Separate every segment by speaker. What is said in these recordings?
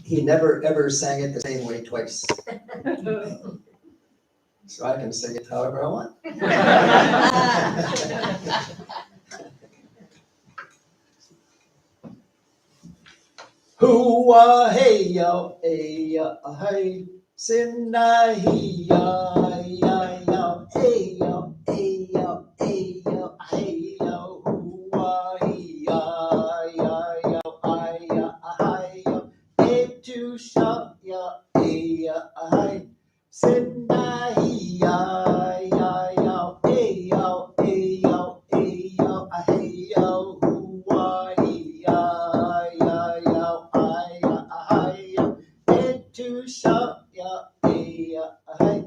Speaker 1: he never ever sang it the same way twice. So I can sing it however I want. Hoo-ah, hey, yo, hey, hey, sinna, hey, yo, hey, yo, hey, yo, hey, yo, hey, yo, hoo-ah, hey, yo, hey, to shop, yo, hey, hey, sinna, hey, yo, hey, yo, hey, yo, hey, yo, hey, yo, hoo-ah, hey, to shop, ya, ya, hey,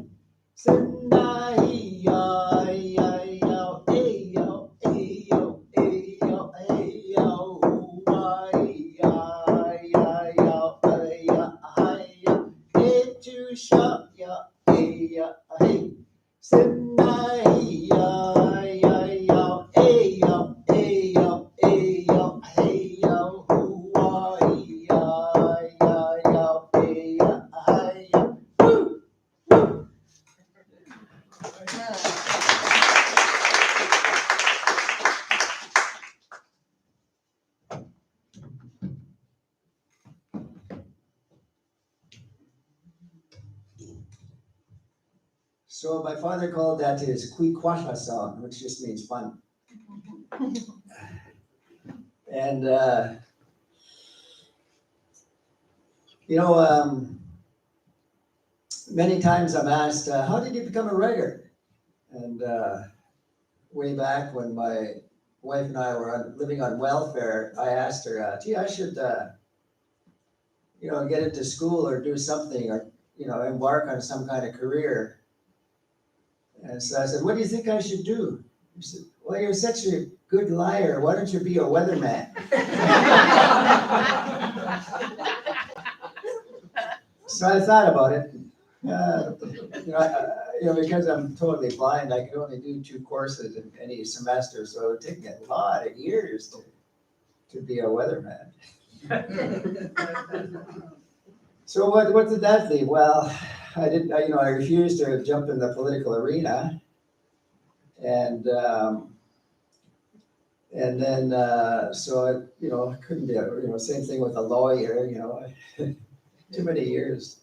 Speaker 1: sinna, ya, ya, ya, hey, yo, hey, yo, hey, yo, hey, yo, hoo-ah, ya, hey, to shop, ya, ya, hey, sinna, ya, ya, ya, hey, yo, hey, yo, hey, yo, hey, yo, hoo-ah, So my father called that his Kwikwasha song, which just means fun. And, many times I'm asked, how did you become a writer? And way back when my wife and I were living on welfare, I asked her, gee, I should, get into school or do something or, embark on some kind of career. And so I said, what do you think I should do? She said, well, you're such a good liar. Why don't you be a weatherman? So I thought about it. Because I'm totally blind, I could only do 2 courses in any semester, so it would take me a lot of years to be a weatherman. So what did that leave? Well, I refused to jump in the political arena, and then so I couldn't be same thing with a lawyer. Too many years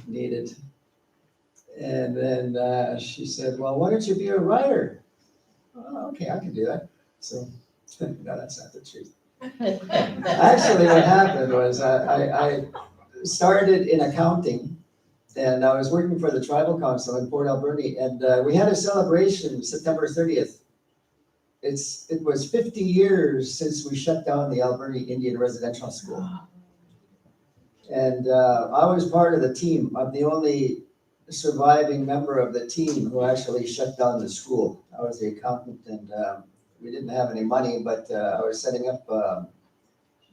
Speaker 1: needed. And then she said, well, why don't you be a writer? Oh, okay, I can do that. So no, that's not the truth. Actually, what happened was I started in accounting, and I was working for the Tribal Council in Port Alberni, and we had a celebration September 30th. It was 50 years since we shut down the Alberni Indian Residential School. And I was part of the team. I'm the only surviving member of the team who actually shut down the school. I was the accountant, and we didn't have any money, but I was setting up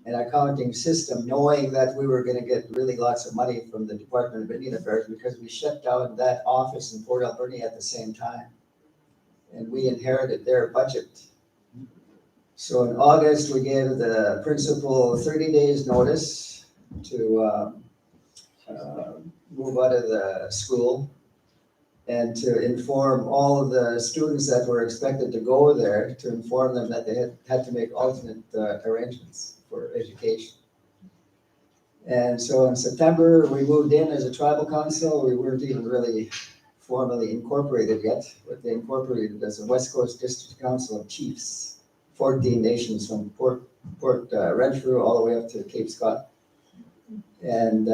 Speaker 1: an accounting system, knowing that we were going to get really lots of money from the Department of Indian Affairs because we shut down that office in Port Alberni at the same time, and we inherited their budget. So in August, we gave the principal 30 days notice to move out of the school and to inform all of the students that were expected to go there, to inform them that they had to make alternate arrangements for education. And so in September, we moved in as a tribal council. We weren't even really formally incorporated yet, but they incorporated as a West Coast District Council of Chiefs, 14 nations from Port Renfrew all the way up to Cape Scott. And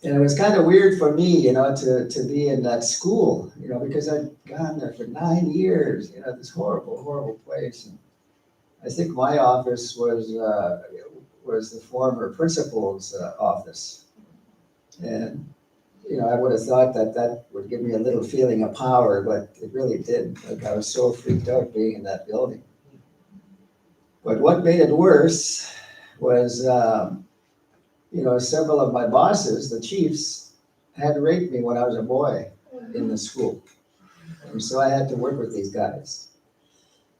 Speaker 1: it was kind of weird for me, to be in that school, because I'd gone there for 9 years, this horrible, horrible place. And I think my office was the former principal's office. And, I would have thought that would give me a little feeling of power, but it really didn't. Like, I was so freaked out being in that building. But what made it worse was, several of my bosses, the chiefs, had raped me when I was a boy in the school. And so I had to work with these guys.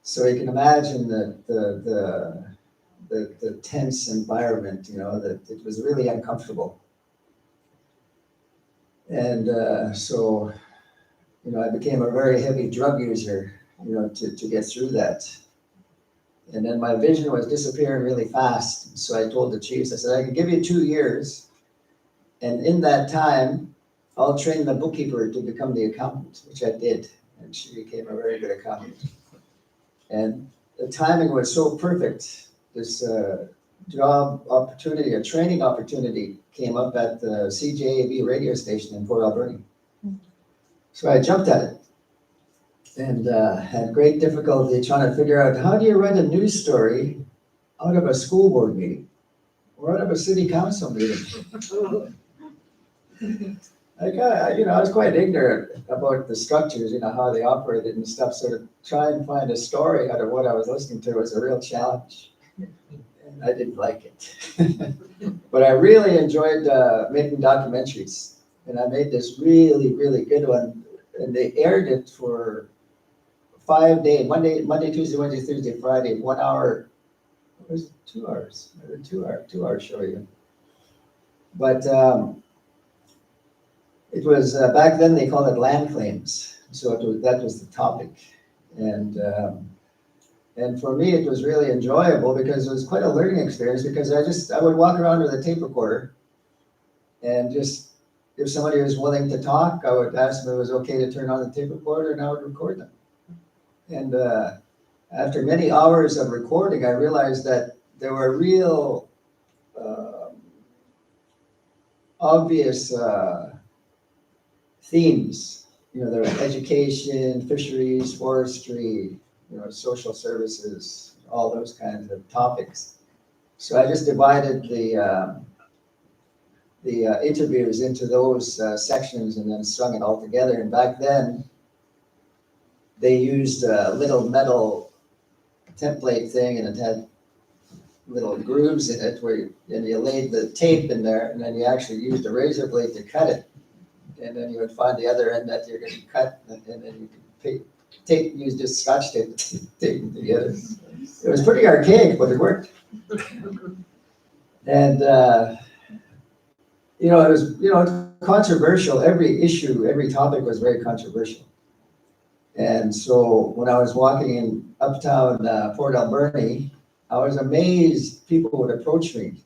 Speaker 1: So you can imagine that the tense environment, that it was really uncomfortable. And so, I became a very heavy drug user, to get through that. And then my vision was disappearing really fast. So I told the chiefs, I said, I can give you 2 years. And in that time, I'll train the bookkeeper to become the accountant, which I did. And she became a very good accountant. And the timing was so perfect. This job opportunity, a training opportunity came up at the CJAB radio station in Port Alberni. So I jumped at it and had great difficulty trying to figure out, how do you write a news story out of a school board meeting or out of a city council meeting? I was quite ignorant about the structures, how they operated and stuff. So to try and find a story out of what I was listening to was a real challenge. And I didn't like it. But I really enjoyed making documentaries. And I made this really, really good one. And they aired it for 5 days, Monday, Tuesday, Wednesday, Thursday, Friday, 1 hour. It was 2 hours, 2 hour show even. But it was, back then they called it land claims. So that was the topic. And for me, it was really enjoyable because it was quite a learning experience, because I would walk around with a tape recorder and just, if somebody was willing to talk, I would ask them if it was okay to turn on the tape recorder, and I would record them. And after many hours of recording, I realized that there were real obvious themes. There was education, fisheries, forestry, social services, all those kinds of topics. So I just divided the interviews into those sections and then strung it all together. And back then, they used a little metal template thing, and it had little grooves in it and you laid the tape in there, and then you actually used a razor blade to cut it. And then you would find the other end that you're going to cut, and then you could use just Scotch tape to tape it together. It was pretty archaic, but it worked. And it was controversial. Every issue, every topic was very controversial. And so when I was walking in uptown Port Alberni, I was amazed people would approach me,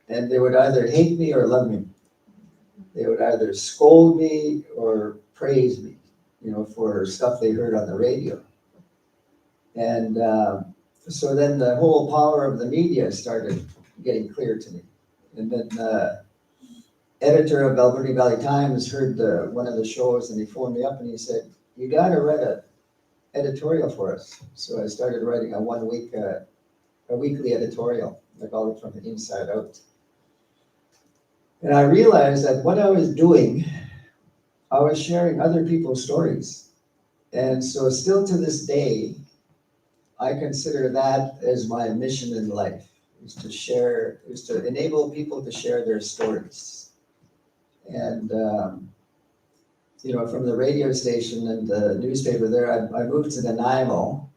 Speaker 1: and they would either hate me or love me. They would either scold me or praise me, for stuff they heard on the radio. And so then the whole power of the media started getting clear to me. And then the editor of Alberni Valley Times heard one of the shows, and he phoned me up and he said, "You got to write an editorial for us." So I started writing a weekly editorial. I called it From the Inside Out. And I realized that what I was doing, I was sharing other people's stories. And so still to this day, I consider that as my mission in life, is to enable people to share their stories. And, from the radio station and the newspaper there, I moved to Nanaimo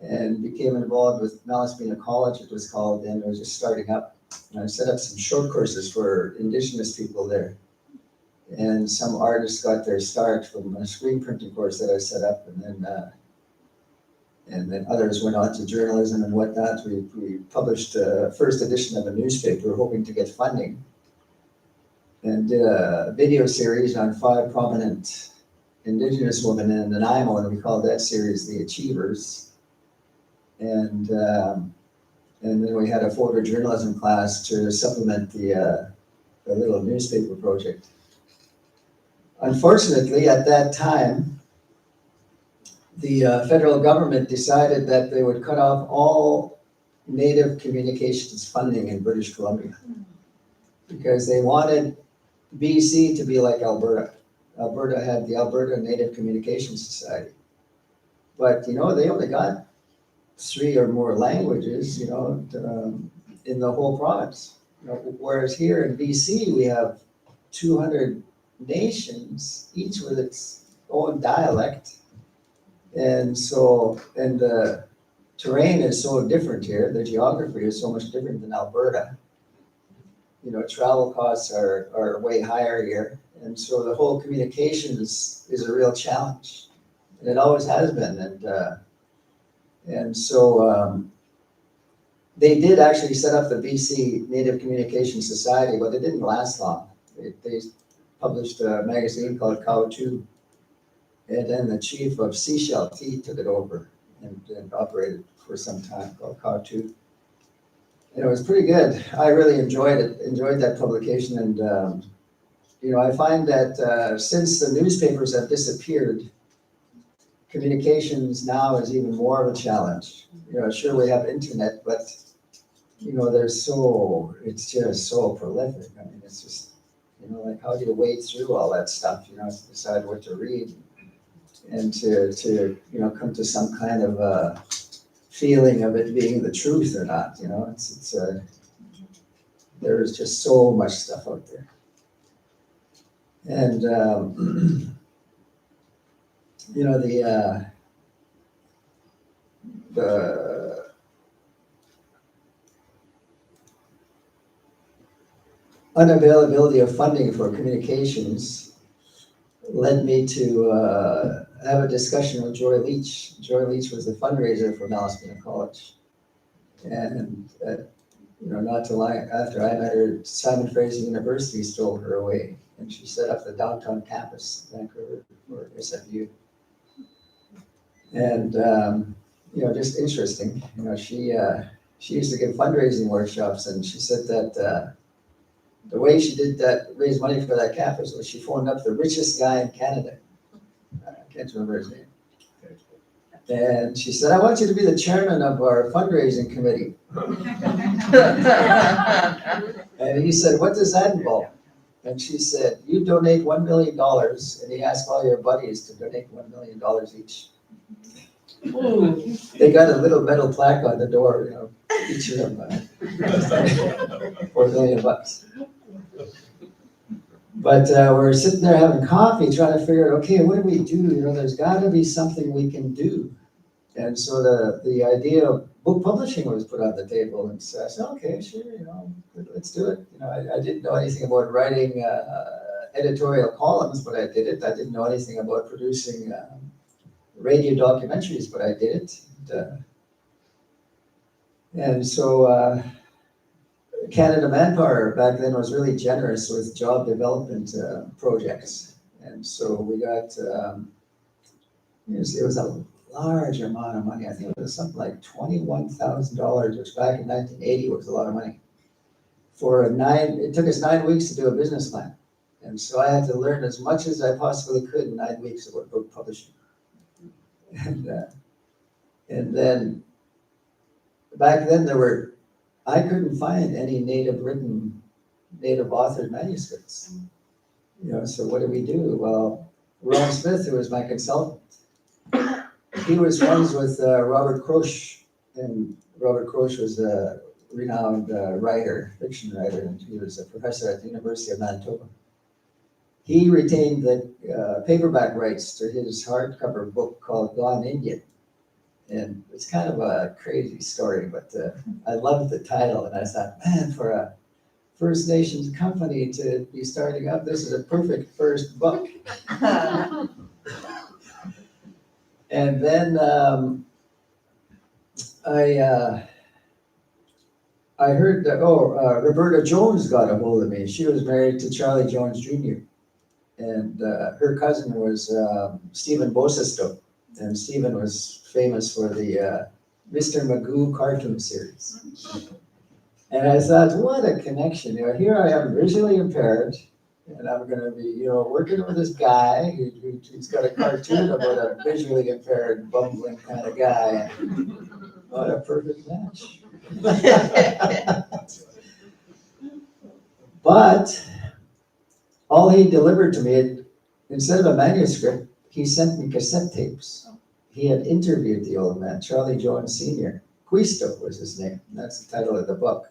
Speaker 1: and became involved with Malaspina College, it was called then. It was just starting up. And I set up some short courses for Indigenous people there. And some artists got their start from a screen printing course that I set up. And then others went on to journalism and whatnot. We published the first edition of a newspaper, hoping to get funding. And did a video series on 5 prominent Indigenous women in Nanaimo, and we called that series The Achievers. And then we had a photojournalism class to supplement the little newspaper project. Unfortunately, at that time, the federal government decided that they would cut off all Native communications funding in British Columbia because they wanted BC to be like Alberta. Alberta had the Alberta Native Communications Society. But, they only got 3 or more languages, in the whole province. Whereas here in BC, we have 200 nations, each with its own dialect. And so, terrain is so different here, the geography is so much different than Alberta. You know, travel costs are way higher here, and so the whole communications is a real challenge, and it always has been. And so they did actually set up the BC Native Communication Society, but it didn't last long. They published a magazine called Cow 2, and then the chief of Seashell Tea took it over and operated for some time, called Cow 2. And it was pretty good. I really enjoyed it, enjoyed that publication. And, you know, I find that since the newspapers have disappeared, communications now is even more of a challenge. You know, sure, we have internet, but, you know, it's just so prolific. I mean, it's just, you know, like, how do you wade through all that stuff, you know, to decide what to read and to you know, come to some kind of feeling of it being the truth or not, you know, there is just so much stuff out there. And, you know, the unavailability of funding for communications led me to have a discussion with Joy Leach. Joy Leach was the fundraiser for Malaspina College. And, you know, not too long after I met her, Simon Fraser University stole her away, and she set up the downtown campus, Vancouver, for SFU. And, you know, just interesting. You know, she used to give fundraising workshops, and she said that the way she did that, raise money for that campus, was she phoned up the richest guy in Canada. I can't remember his name. And she said, I want you to be the chairman of our fundraising committee. And he said, what does that involve? And she said, you donate $1 million, and he asked all your buddies to donate $1 million each. Ooh. They got a little metal plaque on the door, you know, each of them, $4 million. But we're sitting there having coffee, trying to figure out, okay, what do we do? You know, there's got to be something we can do. And so the idea of book publishing was put on the table, and so I said, okay, sure, you know, let's do it. You know, I didn't know anything about writing editorial columns, but I did it. I didn't know anything about producing radio documentaries, but I did it. And so Canada Manpower back then was really generous with job development projects. And so we got, it was a large amount of money. I think it was something like $21,000, which back in 1980 was a lot of money. It took us 9 weeks to do a business plan. And so I had to learn as much as I possibly could in 9 weeks about book publishing. And then back then I couldn't find any native authored manuscripts. You know, so what did we do? Well, Ron Smith, who was my consultant, he was friends with Robert Croce, and Robert Croce was a renowned fiction writer, and he was a professor at the University of Manitoba. He retained the paperback rights to his hardcover book called Gone Indian. And it's kind of a crazy story, but I loved the title, and I thought, man, for a First Nations company to be starting up, this is a perfect first book. And then I heard that, Roberta Jones got a hold of me. She was married to Charlie Jones Jr. And her cousin was Stephen Bosesto. And Stephen was famous for the Mr. Magoo cartoon series. And I thought, what a connection. You know, here I am visually impaired, and I'm going to be, you know, working with this guy who's got a cartoon about a visually impaired, bumbling kind of guy. What a perfect match. But all he delivered to me, instead of a manuscript, he sent me cassette tapes. He had interviewed the old man, Charlie Jones Sr. Quisto was his name. That's the title of the book.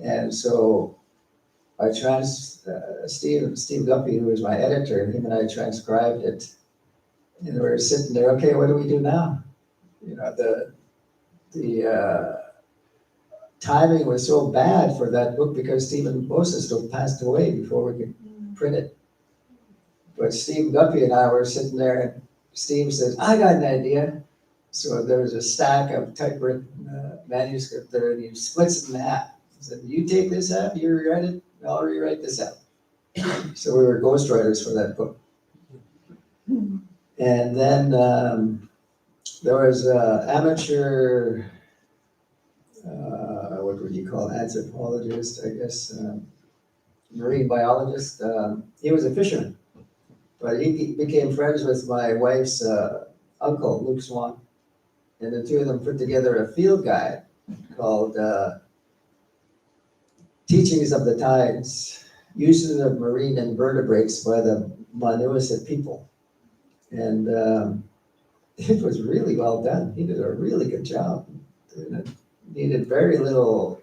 Speaker 1: And so Steve Guppy, who was my editor, him and I transcribed it. And we were sitting there, okay, what do we do now? You know, the timing was so bad for that book because Stephen Bosastow passed away before we could print it. But Steve Guppy and I were sitting there, and Steve says, I got an idea. So there was a stack of typewritten manuscript there, and he splits it in half. He said, you take this half, you rewrite it, I'll rewrite this half. So we were ghostwriters for that book. And then there was an amateur, what would you call it, anthropologist, I guess, marine biologist. He was a fisherman, but he became friends with my wife's uncle, Luke Swan. And the two of them put together a field guide called Teachings of the Tides, Uses of Marine Invertebrates by the Manuisit people. And it was really well done. He did a really good job. And it needed very little,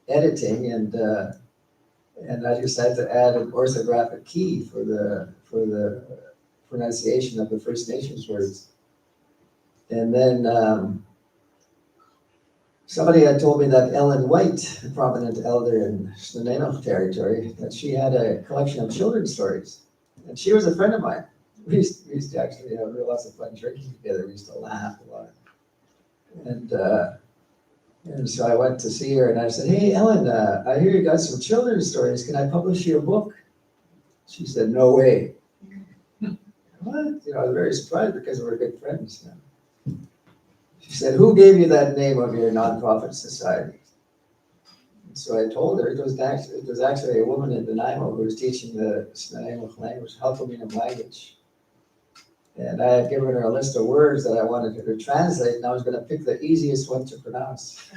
Speaker 1: editing, and I just had to add an orthographic key for the pronunciation of the First Nations words. And then somebody had told me that Ellen White, a prominent elder in Snuneymuxw territory, that she had a collection of children's stories. And she was a friend of mine. We used to actually have lots of fun drinking together. We used to laugh a lot. And so I went to see her, and I said, hey, Ellen, I hear you got some children's stories. Can I publish your book? She said, no way. What? I was very surprised because we're good friends now. She said, who gave you that name of your nonprofit society? And so I told her it was actually a woman in Nanaimo who was teaching the Snuneymuxw language, Halkominum language. And I had given her a list of words that I wanted her to translate, and I was going to pick the easiest one to pronounce.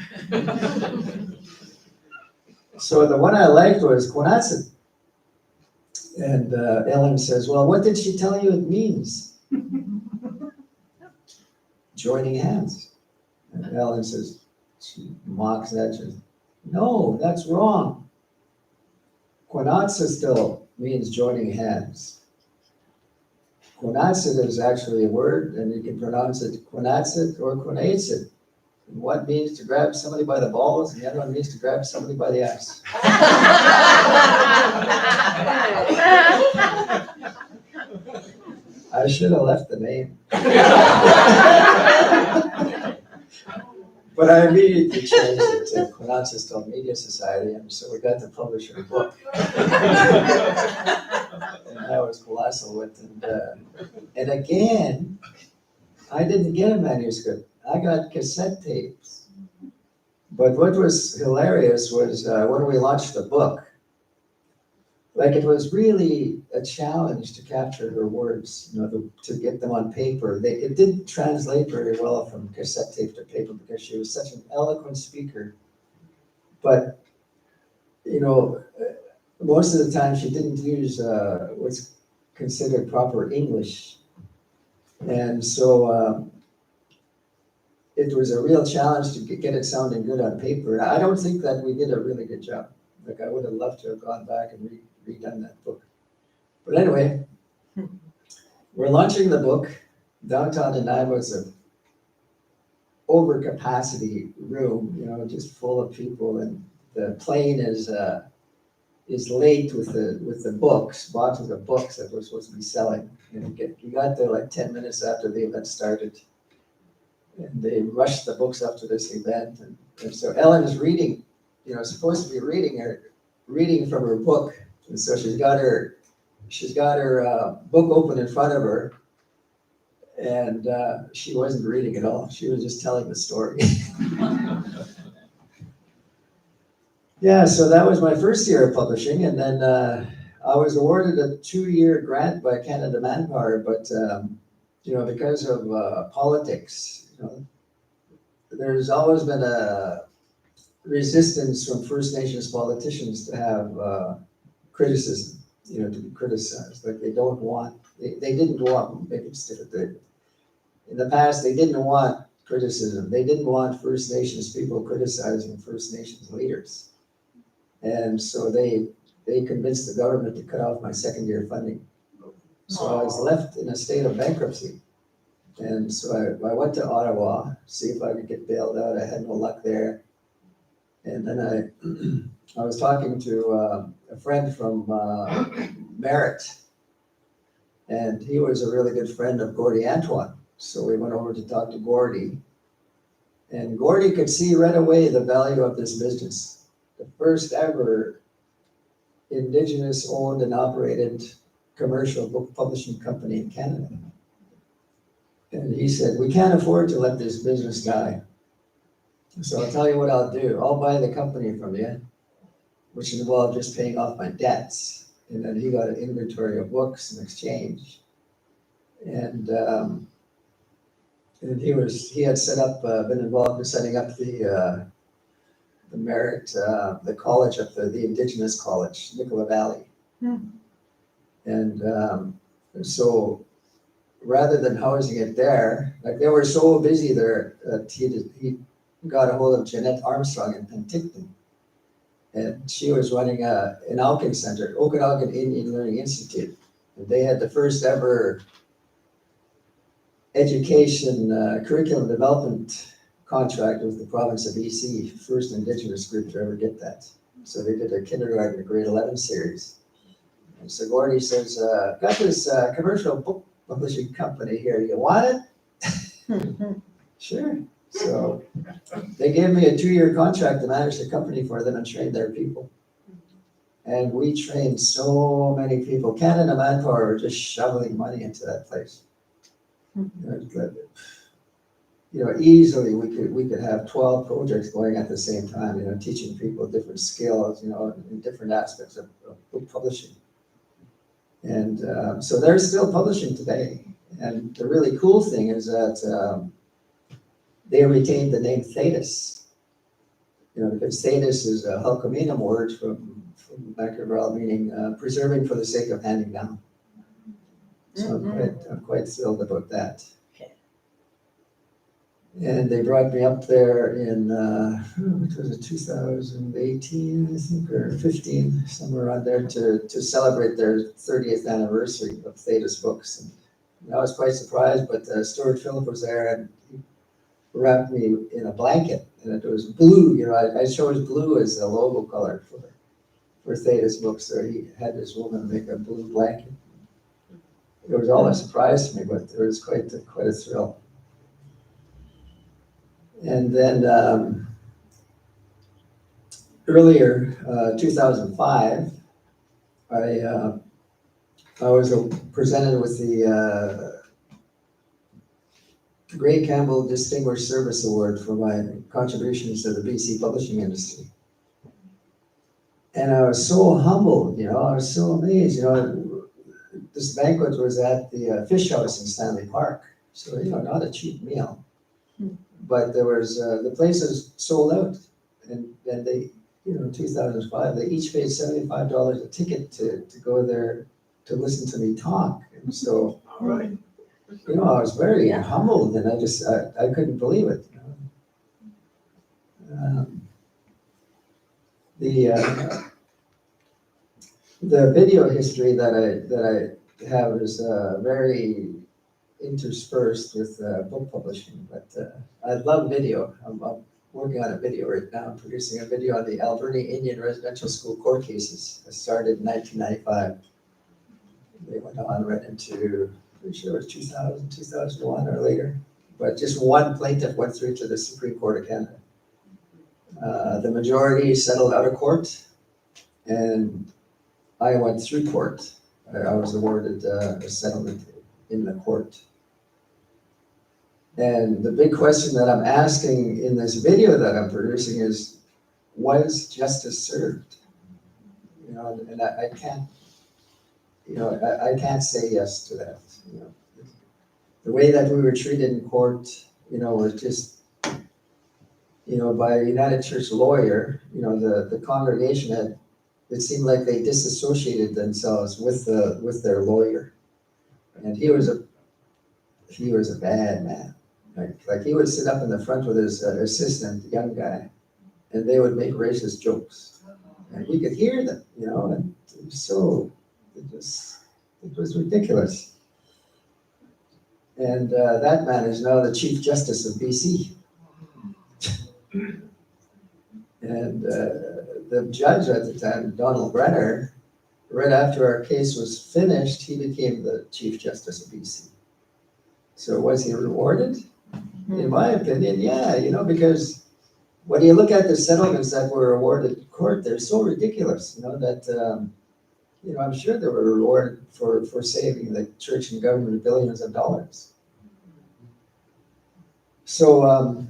Speaker 1: So the one I liked was Quonatsit. And Ellen says, well, what did she tell you it means? Joining hands. And Ellen says, she mocks that. She says, no, that's wrong. Quonatsit still means joining hands. Quonatsit is actually a word, and you can pronounce it Quonatsit or Quonatsit. And one means to grab somebody by the balls, and the other one means to grab somebody by the ass. I should have left the name. But I immediately changed it to Quonatsit Media Society, and so we got to publish her book. And that was colossal with it. And again, I didn't get a manuscript. I got cassette tapes. But what was hilarious was when we launched the book, it was really a challenge to capture her words, to get them on paper. It didn't translate very well from cassette tape to paper because she was such an eloquent speaker. But, most of the time she didn't use what's considered proper English. And so it was a real challenge to get it sounding good on paper. I don't think that we did a really good job. I would have loved to have gone back and redone that book. But anyway, we're launching the book. Downtown Nanaimo is an overcapacity room, just full of people, and the plane is late with the books, boxes of books that we're supposed to be selling. You got there like 10 minutes after the event started, and they rushed the books up to this event, and so Ellen is reading, supposed to be reading from her book, and so she's got her book open in front of her, and she wasn't reading at all. She was just telling the story. Yeah, so that was my first year of publishing, and then I was awarded a 2-year grant by Canada Manpower, but because of politics, there's always been a resistance from First Nations politicians to have criticism, to be criticized. Like they didn't want, maybe in the past, they didn't want criticism. They didn't want First Nations people criticizing First Nations leaders. And so they convinced the government to cut off my second-year funding. So I was left in a state of bankruptcy. And so I went to Ottawa, see if I could get bailed out. I had no luck there. And then I was talking to a friend from Merritt, and he was a really good friend of Gordy Antoine. So we went over to talk to Gordy, and Gordy could see right away the value of this business. The first ever Indigenous owned and operated commercial book publishing company in Canada. And he said, we can't afford to let this business die. So I'll tell you what I'll do. I'll buy the company from you, which involved just paying off my debts. And then he got an inventory of books in exchange. And he had set up, been involved in setting up the Merit, the college up there, the Indigenous College, Nicola Valley. And so rather than housing it there, like they were so busy there, he got a hold of Jeanette Armstrong in Penticton. And she was running an Alkin Center, Okanagan Indian Learning Institute. And they had the first ever education curriculum development contract with the province of BC, first Indigenous group to ever get that. So they did a kindergarten to grade 11 series. And so Gordy says, got this commercial book publishing company here, you want it? Sure. So they gave me a 2-year contract to manage the company for them and train their people. And we trained so many people. Canada Manpower were just shoveling money into that place. Easily we could have 12 projects going at the same time, teaching people different skills, in different aspects of book publishing. And so they're still publishing today. And the really cool thing is that they retained the name Thetis. Because Thetis is a Halkominum word from Mackerel, meaning preserving for the sake of handing down. So I'm quite thrilled about that. And they brought me up there in, what was it, 2018, I think, or 15, somewhere around there, to celebrate their 30th anniversary of Thetis Books. And I was quite surprised, but Stuart Phillip was there, and he wrapped me in a blanket, and it was blue. I chose blue as the logo color for Thetis Books. So he had this woman make a blue blanket. It was all a surprise to me, but it was quite a thrill. And then earlier, 2005, I was presented with the Gray Campbell Distinguished Service Award for my contributions to the BC publishing industry. And I was so humbled, I was so amazed, this banquet was at the Fish House in Stanley Park. So, not a cheap meal. But there was, the place was sold out. And they, 2005, they each paid $75 a ticket to go there to listen to me talk. And so, I was very humbled, and I couldn't believe it. The video history that I have is very interspersed with book publishing, but I love video. I'm working on a video right now. I'm producing a video on the Alberni Indian Residential School court cases. I started in 1995. They went on right into, pretty sure it was 2000, 2001 or later. But just one plaintiff went through to the Supreme Court of Canada. The majority settled out of court, and I went through court. I was awarded a settlement in the court. And the big question that I'm asking in this video that I'm producing is, was justice served? And I can't, I can't say yes to that. The way that we were treated in court, was just, by a United Church lawyer. The congregation it seemed like they disassociated themselves with their lawyer, and he was a bad man. Like he would sit up in the front with his assistant, young guy, and they would make racist jokes, and we could hear them, and it was ridiculous. And that man is now the Chief Justice of BC. And the judge at the time, Donald Brenner, right after our case was finished, he became the Chief Justice of BC. So was he rewarded? In my opinion, yeah, because when you look at the settlements that were awarded in court, they're so ridiculous, that, I'm sure they were rewarded for saving the church and government billions of dollars. So,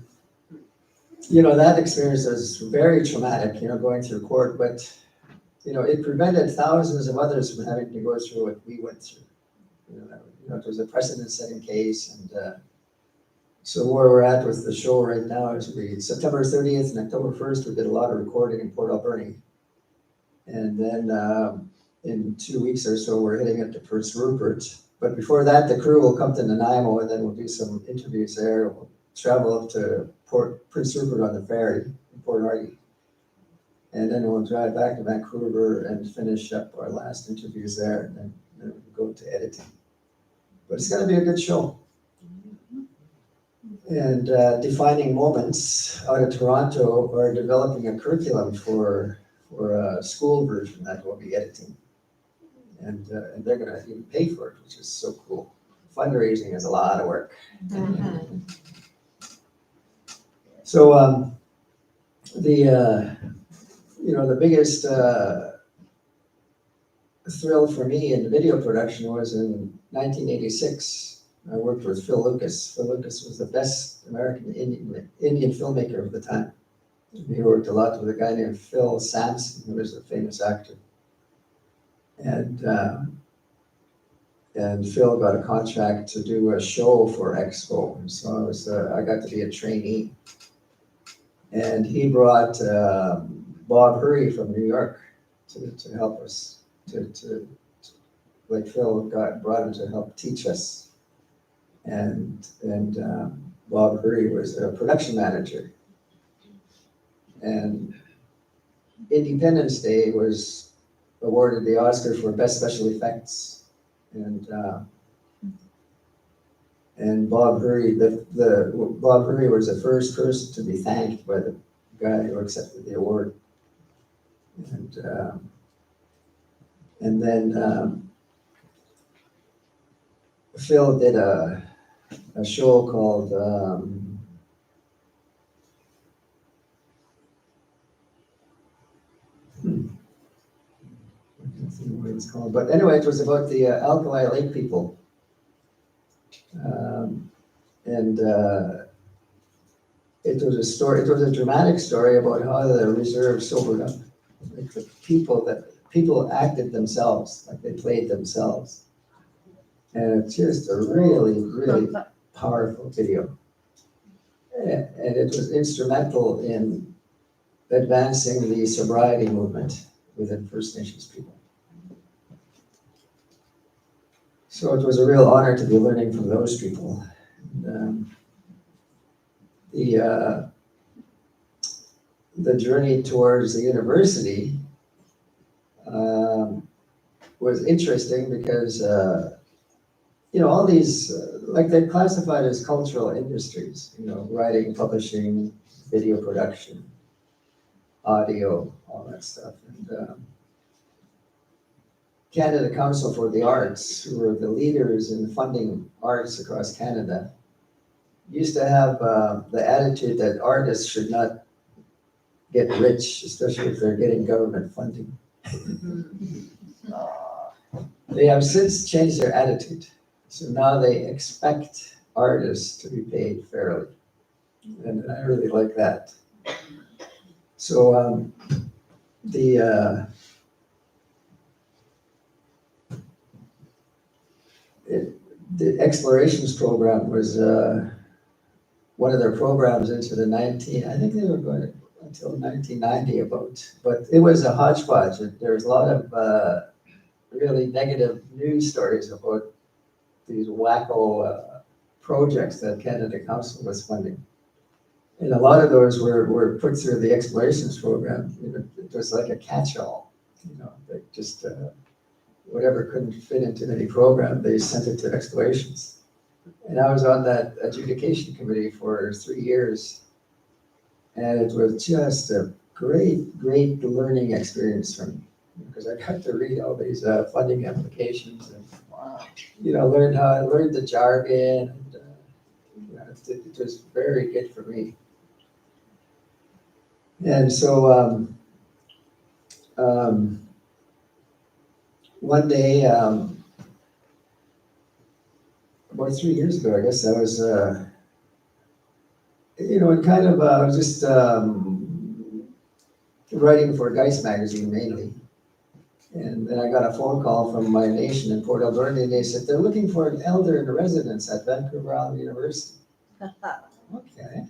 Speaker 1: that experience was very traumatic, going through court, but, it prevented thousands of others from having to go through what we went through. It was a precedent-setting case, and so where we're at with the show right now is September 30th and October 1st, we did a lot of recording in Port Alberni. And then in 2 weeks or so, we're heading up to Prince Rupert. But before that, the crew will come to Nanaimo, and then we'll do some interviews there. We'll travel up to Prince Rupert on the ferry in Port Hardy. And then we'll drive back to Vancouver and finish up our last interviews there, and then we'll go to editing. But it's going to be a good show. And Defining Moments out of Toronto are developing a curriculum for a school version that we'll be editing. And they're going to even pay for it, which is so cool. Fundraising is a lot of work. Mm-hmm. So the biggest thrill for me in video production was in 1986. I worked with Phil Lucas. Phil Lucas was the best American Indian filmmaker of the time. He worked a lot with a guy named Phil Sampson, who was a famous actor. And Phil got a contract to do a show for Expo. And so I got to be a trainee. And he brought Bob Hurry from New York to help us, like Phil brought him to help teach us. And Bob Hurry was a production manager. And Independence Day was awarded the Oscar for Best Special Effects. And Bob Hurry, Bob Hurry was the first person to be thanked by the guy who accepted the award. And then Phil did a show called I can't think of what it's called, but anyway, it was about the Alkali Lake people, and it was a story. It was a dramatic story about how the reserve sobered up, like the people acted themselves, like they played themselves. And it's just a really, really powerful video. And it was instrumental in advancing the sobriety movement within First Nations people. So it was a real honor to be learning from those people. And, the journey towards the university was interesting because all these, like they're classified as cultural industries, writing, publishing, video production, audio, all that stuff. And Canada Council for the Arts, who were the leaders in funding arts across Canada, used to have the attitude that artists should not get rich, especially if they're getting government funding. They have since changed their attitude. So now they expect artists to be paid fairly. And I really like that. So the Explorations program was one of their programs into the I think they were going until 1990 but it was a hodgepodge. There was a lot of really negative news stories about these wacko projects that Canada Council was funding. And a lot of those were put through the Explorations program. It was like a catch-all, that just whatever couldn't fit into any program, they sent it to Explorations. And I was on that adjudication committee for 3 years. And it was just a great, great learning experience for me. Because I got to read all these funding applications and, learned the jargon. And, it was very good for me. And so one day, about 3 years ago, I guess I was, kind of just writing for Dice magazine mainly. And then I got a phone call from my nation in Port Alberta, and they said, they're looking for an elder in residence at Vancouver Island University. Okay.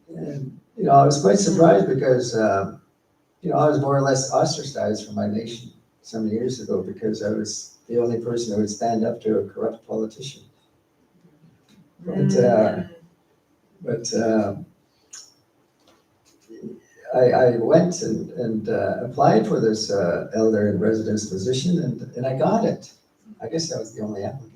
Speaker 1: And, I was quite surprised because, I was more or less ostracized from my nation some years ago because I was the only person who would stand up to a corrupt politician. But I went and applied for this elder in residence position, and I got it. I guess I was the only applicant.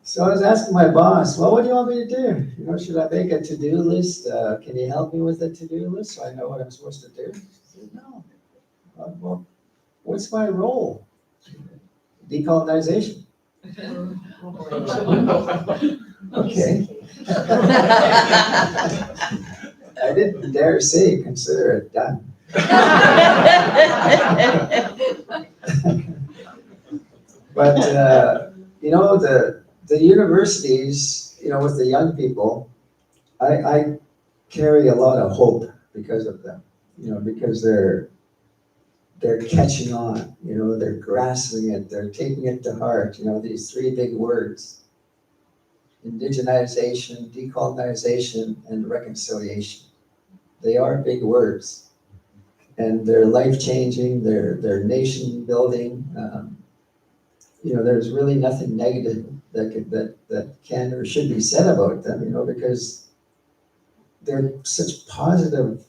Speaker 1: So I was asking my boss, well, what do you want me to do? Should I make a to-do list? Can you help me with a to-do list so I know what I'm supposed to do? He said, no. Well, what's my role? Decolonization. Okay. I didn't dare say consider it done. But, the universities, with the young people, I carry a lot of hope because of them, because they're catching on, they're grasping it, they're taking it to heart, these three big words: indigenization, decolonization, and reconciliation. They are big words, and they're life-changing, they're nation-building. There's really nothing negative that can or should be said about them, because they're such positive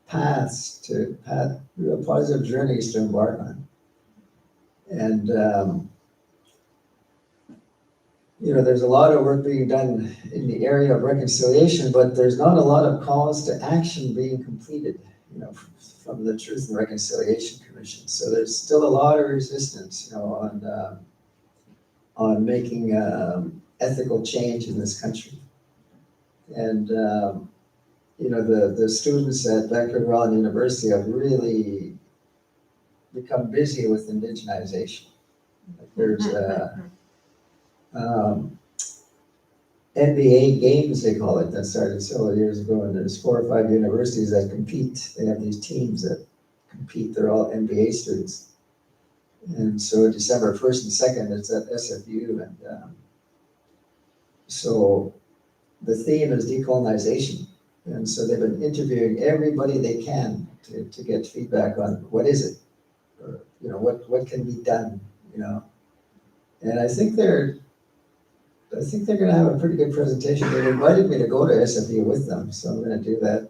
Speaker 1: paths positive journeys to embark on. And, there's a lot of work being done in the area of reconciliation, but there's not a lot of calls to action being completed, from the Truth and Reconciliation Commission. So there's still a lot of resistance, on making ethical change in this country. And, the students at Vancouver Island University have really become busy with indigenization. There's NBA games, they call it, that started several years ago, and there's 4 or 5 universities that compete. They have these teams that compete. They're all NBA students. And so December 1st and 2nd, it's at SFU. And so the theme is decolonization. And so they've been interviewing everybody they can to get feedback on what is it, or, what can be done, And I think they're going to have a pretty good presentation. They invited me to go to SFU with them, so I'm going to do that.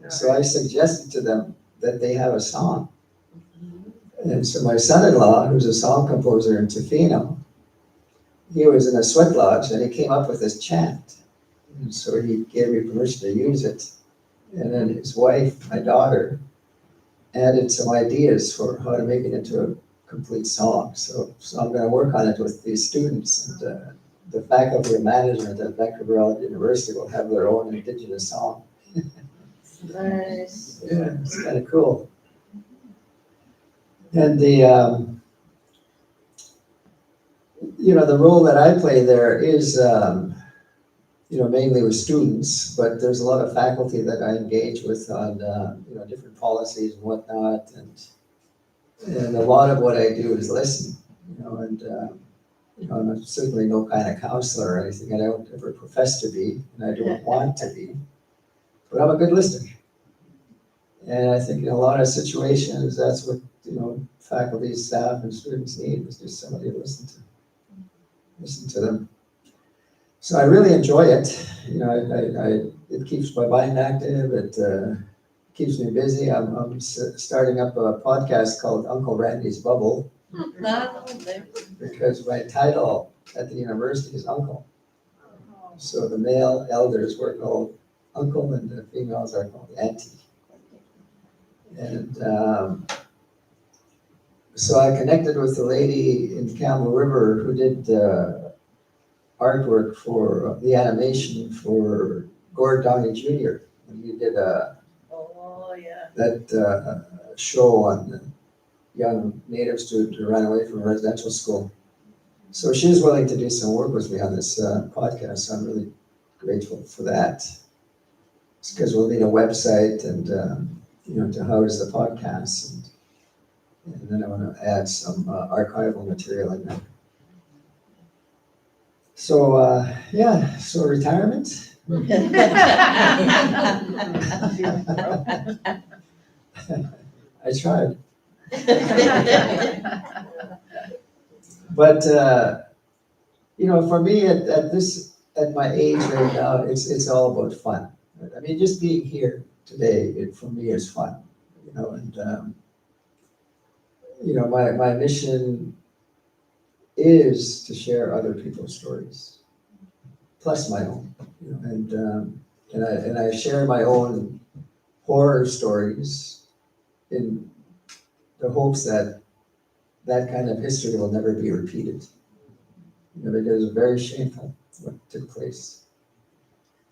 Speaker 1: So I suggested to them that they have a song. And so my son-in-law, who's a song composer in Tofino, he was in a sweat lodge and he came up with this chant. And so he gave me permission to use it. And then his wife, my daughter, added some ideas for how to make it into a complete song. So I'm going to work on it with these students. And the faculty of management at Vancouver Island University will have their own Indigenous song.
Speaker 2: Nice.
Speaker 1: Yeah, it's kind of cool. And the role that I play there is, mainly with students, but there's a lot of faculty that I engage with on, different policies and whatnot. And a lot of what I do is listen, and I'm certainly no kind of counselor or anything. I don't ever profess to be, and I don't want to be, but I'm a good listener. And I think in a lot of situations, that's what, faculty, staff, and students need, is just somebody to listen to them. So I really enjoy it. It keeps my mind active. It keeps me busy. I'm starting up a podcast called Uncle Randy's Bubble. because my title at the university is uncle. So the male elders were called uncle and the females are called auntie. And so I connected with the lady in Camel River who did artwork for the animation for Gord Downey Jr. And he did that show on the young Native student who ran away from residential school. So she was willing to do some work with me on this podcast. So I'm really grateful for that. It's because we'll need a website and to house the podcast, and then I want to add some archival material in there. So so retirement. I tried. But for me at my age right now, it's all about fun. I mean, just being here today, for me is fun. And my mission is to share other people's stories, plus my own. And I share my own horror stories in the hopes that kind of history will never be repeated. Because it's very shameful what took place.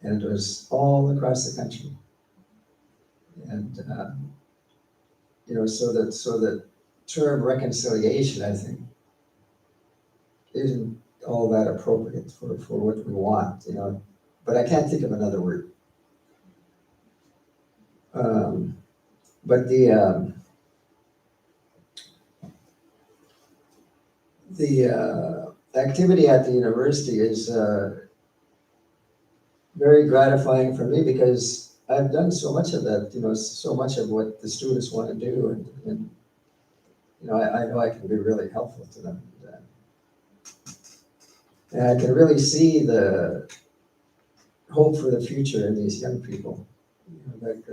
Speaker 1: And it was all across the country. And, so that term reconciliation, I think, isn't all that appropriate for what we want, but I can't think of another word. But the activity at the university is very gratifying for me because I've done so much of that, so much of what the students want to do, and I know I can be really helpful to them. And I can really see the hope for the future in these young people. Like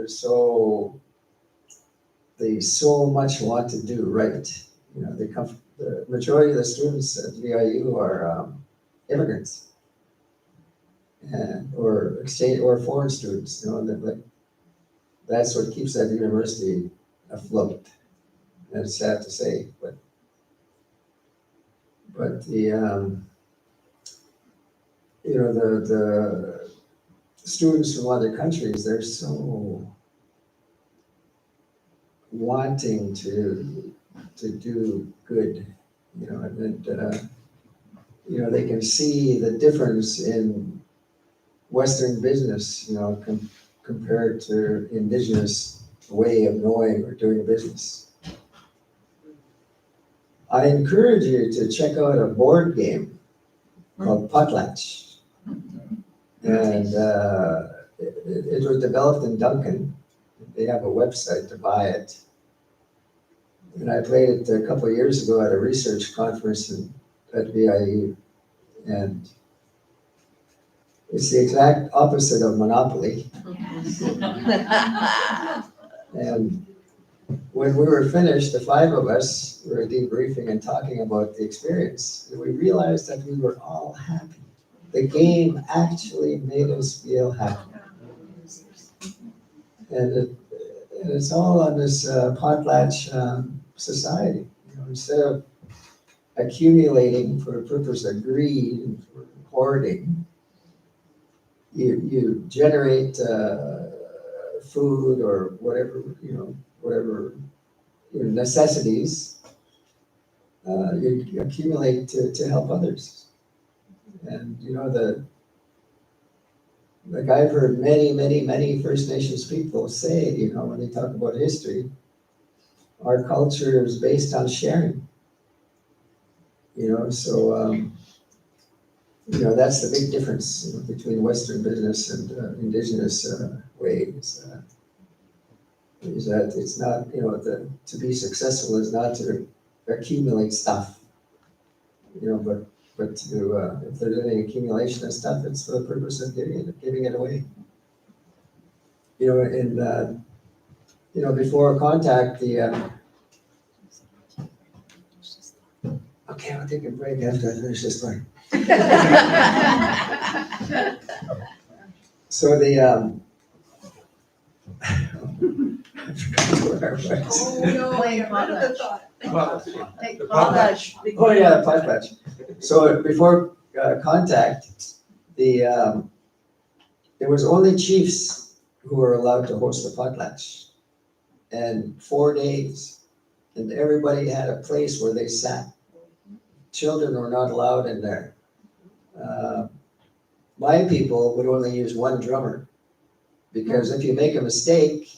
Speaker 1: they so much want to do right. The majority of the students at VIU are immigrants or exchange or foreign students. That's what keeps that university afloat. And it's sad to say, but the the students from other countries, they're so wanting to do good, and they can see the difference in Western business, compared to Indigenous way of knowing or doing business. I encourage you to check out a board game called Potlatch. And it was developed in Duncan. They have a website to buy it. And I played it a couple of years ago at a research conference at VIU. And it's the exact opposite of Monopoly. And when we were finished, the five of us were debriefing and talking about the experience. And we realized that we were all happy. The game actually made us feel happy. And it's all on this potlatch society. Instead of accumulating for the purpose of greed and for hoarding, you generate food or whatever your necessities. You accumulate to help others. And like I've heard many First Nations people say, when they talk about history, our culture is based on sharing. So that's the big difference between Western business and Indigenous ways. Is that it's not, to be successful is not to accumulate stuff, but to, if there's any accumulation of stuff, it's for the purpose of giving it away. Before contact, okay, I'll take a break after I finish this part. So the, I forgot where I was.
Speaker 2: Oh, no, get rid of the thought.
Speaker 3: The
Speaker 2: Potlatch.
Speaker 1: Oh, yeah, potlatch. So before contact, there was only chiefs who were allowed to host the potlatch. And 4 days, and everybody had a place where they sat. Children were not allowed in there. My people would only use one drummer, because if you make a mistake,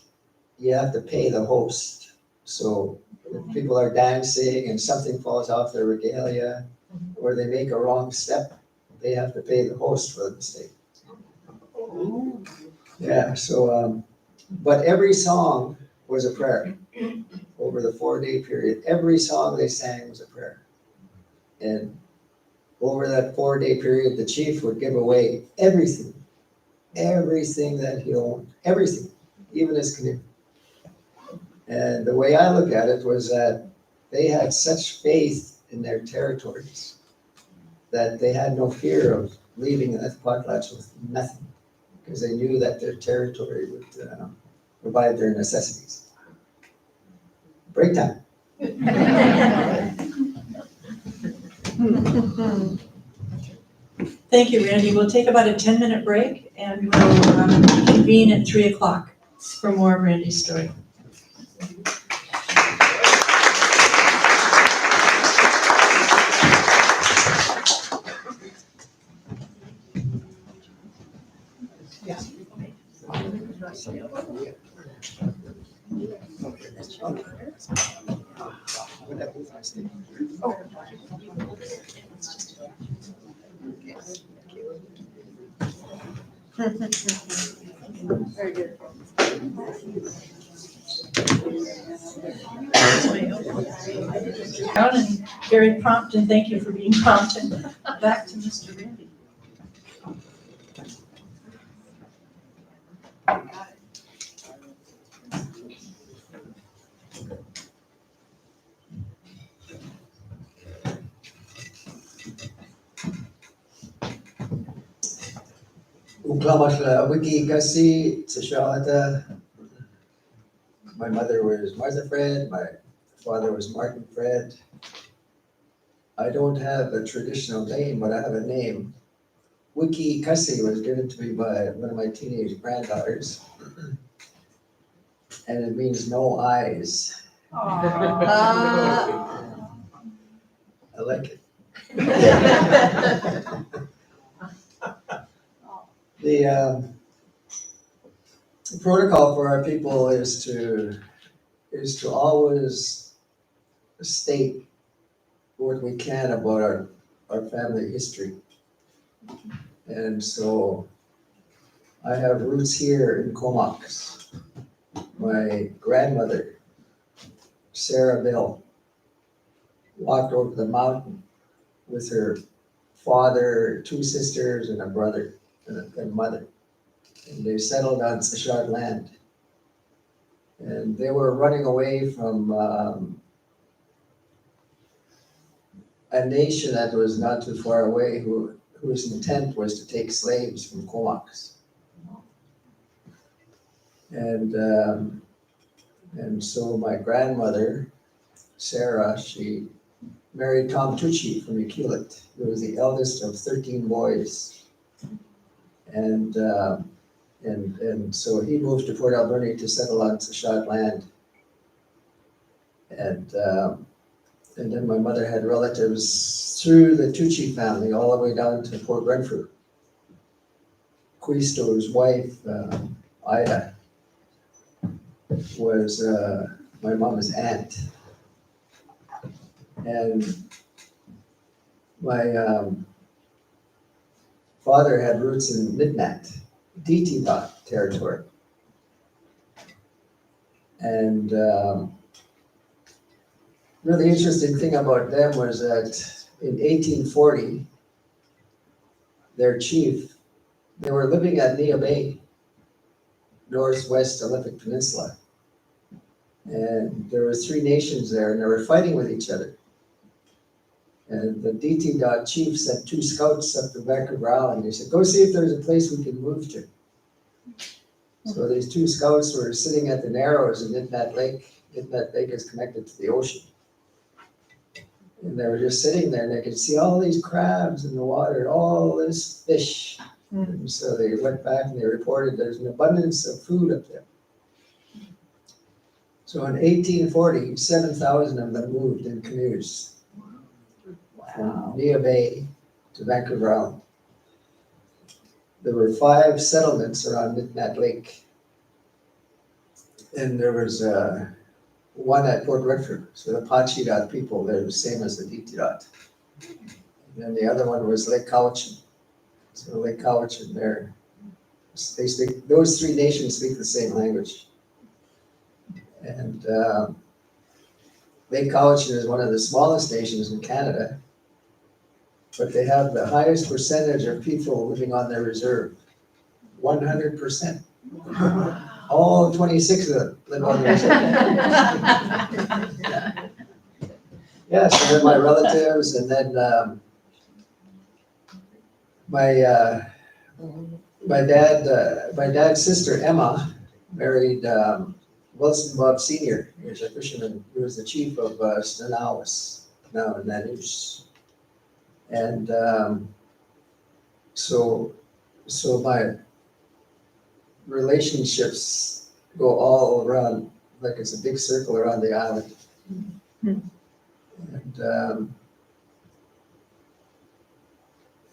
Speaker 1: you have to pay the host. So if people are dancing and something falls off their regalia, or they make a wrong step, they have to pay the host for the mistake. Yeah, so, but every song was a prayer. Over the 4-day period, every song they sang was a prayer. And over that 4-day period, the chief would give away everything that he owned, everything, even his canoe. And the way I look at it was that they had such faith in their territories that they had no fear of leaving that potlatch with nothing, because they knew that their territory would provide their necessities. Break time.
Speaker 4: Thank you, Randy. We'll take about a 10-minute break and we'll convene at 3 o'clock for more of Randy's story.
Speaker 2: Very good.
Speaker 4: Proud and very prompt, and thank you for being prompt. And back to Mr. Randy.
Speaker 1: Uklamashla wiki kasi tsashalata. My mother was Martha Fred, my father was Martin Fred. I don't have a traditional name, but I have a name. Wiki Kasi was given to me by one of my teenage granddaughters. And it means no eyes. I like it. The protocol for our people is to always state what we can about our family history. And so I have roots here in Comox. My grandmother, Sarah Bill, walked over the mountain with her father, 2 sisters, and a brother and a mother. And they settled on Sashad land. And they were running away from a nation that was not too far away, whose intent was to take slaves from Comox. And so my grandmother, Sarah, she married Tom Tucci from Ukilit, who was the eldest of 13 boys. And so he moved to Port Alberni to settle on Sashad land. And then my mother had relatives through the Tucci family all the way down to Port Renfrew. Quisto's wife, Ida, was my mom's aunt. And my father had roots in Midnat, Ditiba territory. And really interesting thing about them was that in 1840, their chief, they were living at Nia Bay, northwest Olympic Peninsula. And there were 3 nations there, and they were fighting with each other. And the DT dot chief sent 2 scouts up to Vancouver Island. He said, go see if there's a place we can move to. So these 2 scouts were sitting at the Narrows in Nitnat Lake. Nitnat Lake is connected to the ocean. And they were just sitting there and they could see all these crabs in the water, all this fish. And so they went back and they reported there's an abundance of food up there. So in 1840, 7,000 of them moved in canoes from Nia Bay to Vancouver Island. There were 5 settlements around Nitnat Lake. And there was one at Port Redford. So the Panchidot people, they're the same as the Ditidot. And then the other one was Lake Cowichan. So Lake Cowichan, they speak, those 3 nations speak the same language. And Lake Cowichan is one of the smallest nations in Canada, but they have the highest percentage of people living on their reserve, 100%. All 26 of them live on their reserve. Yeah, so they're my relatives, and then my dad's sister Emma married Wilson Bob Sr. He was a fisherman. He was the chief of Stanawis, now in Nanush. And so my relationships go all around, like it's a big circle around the island. And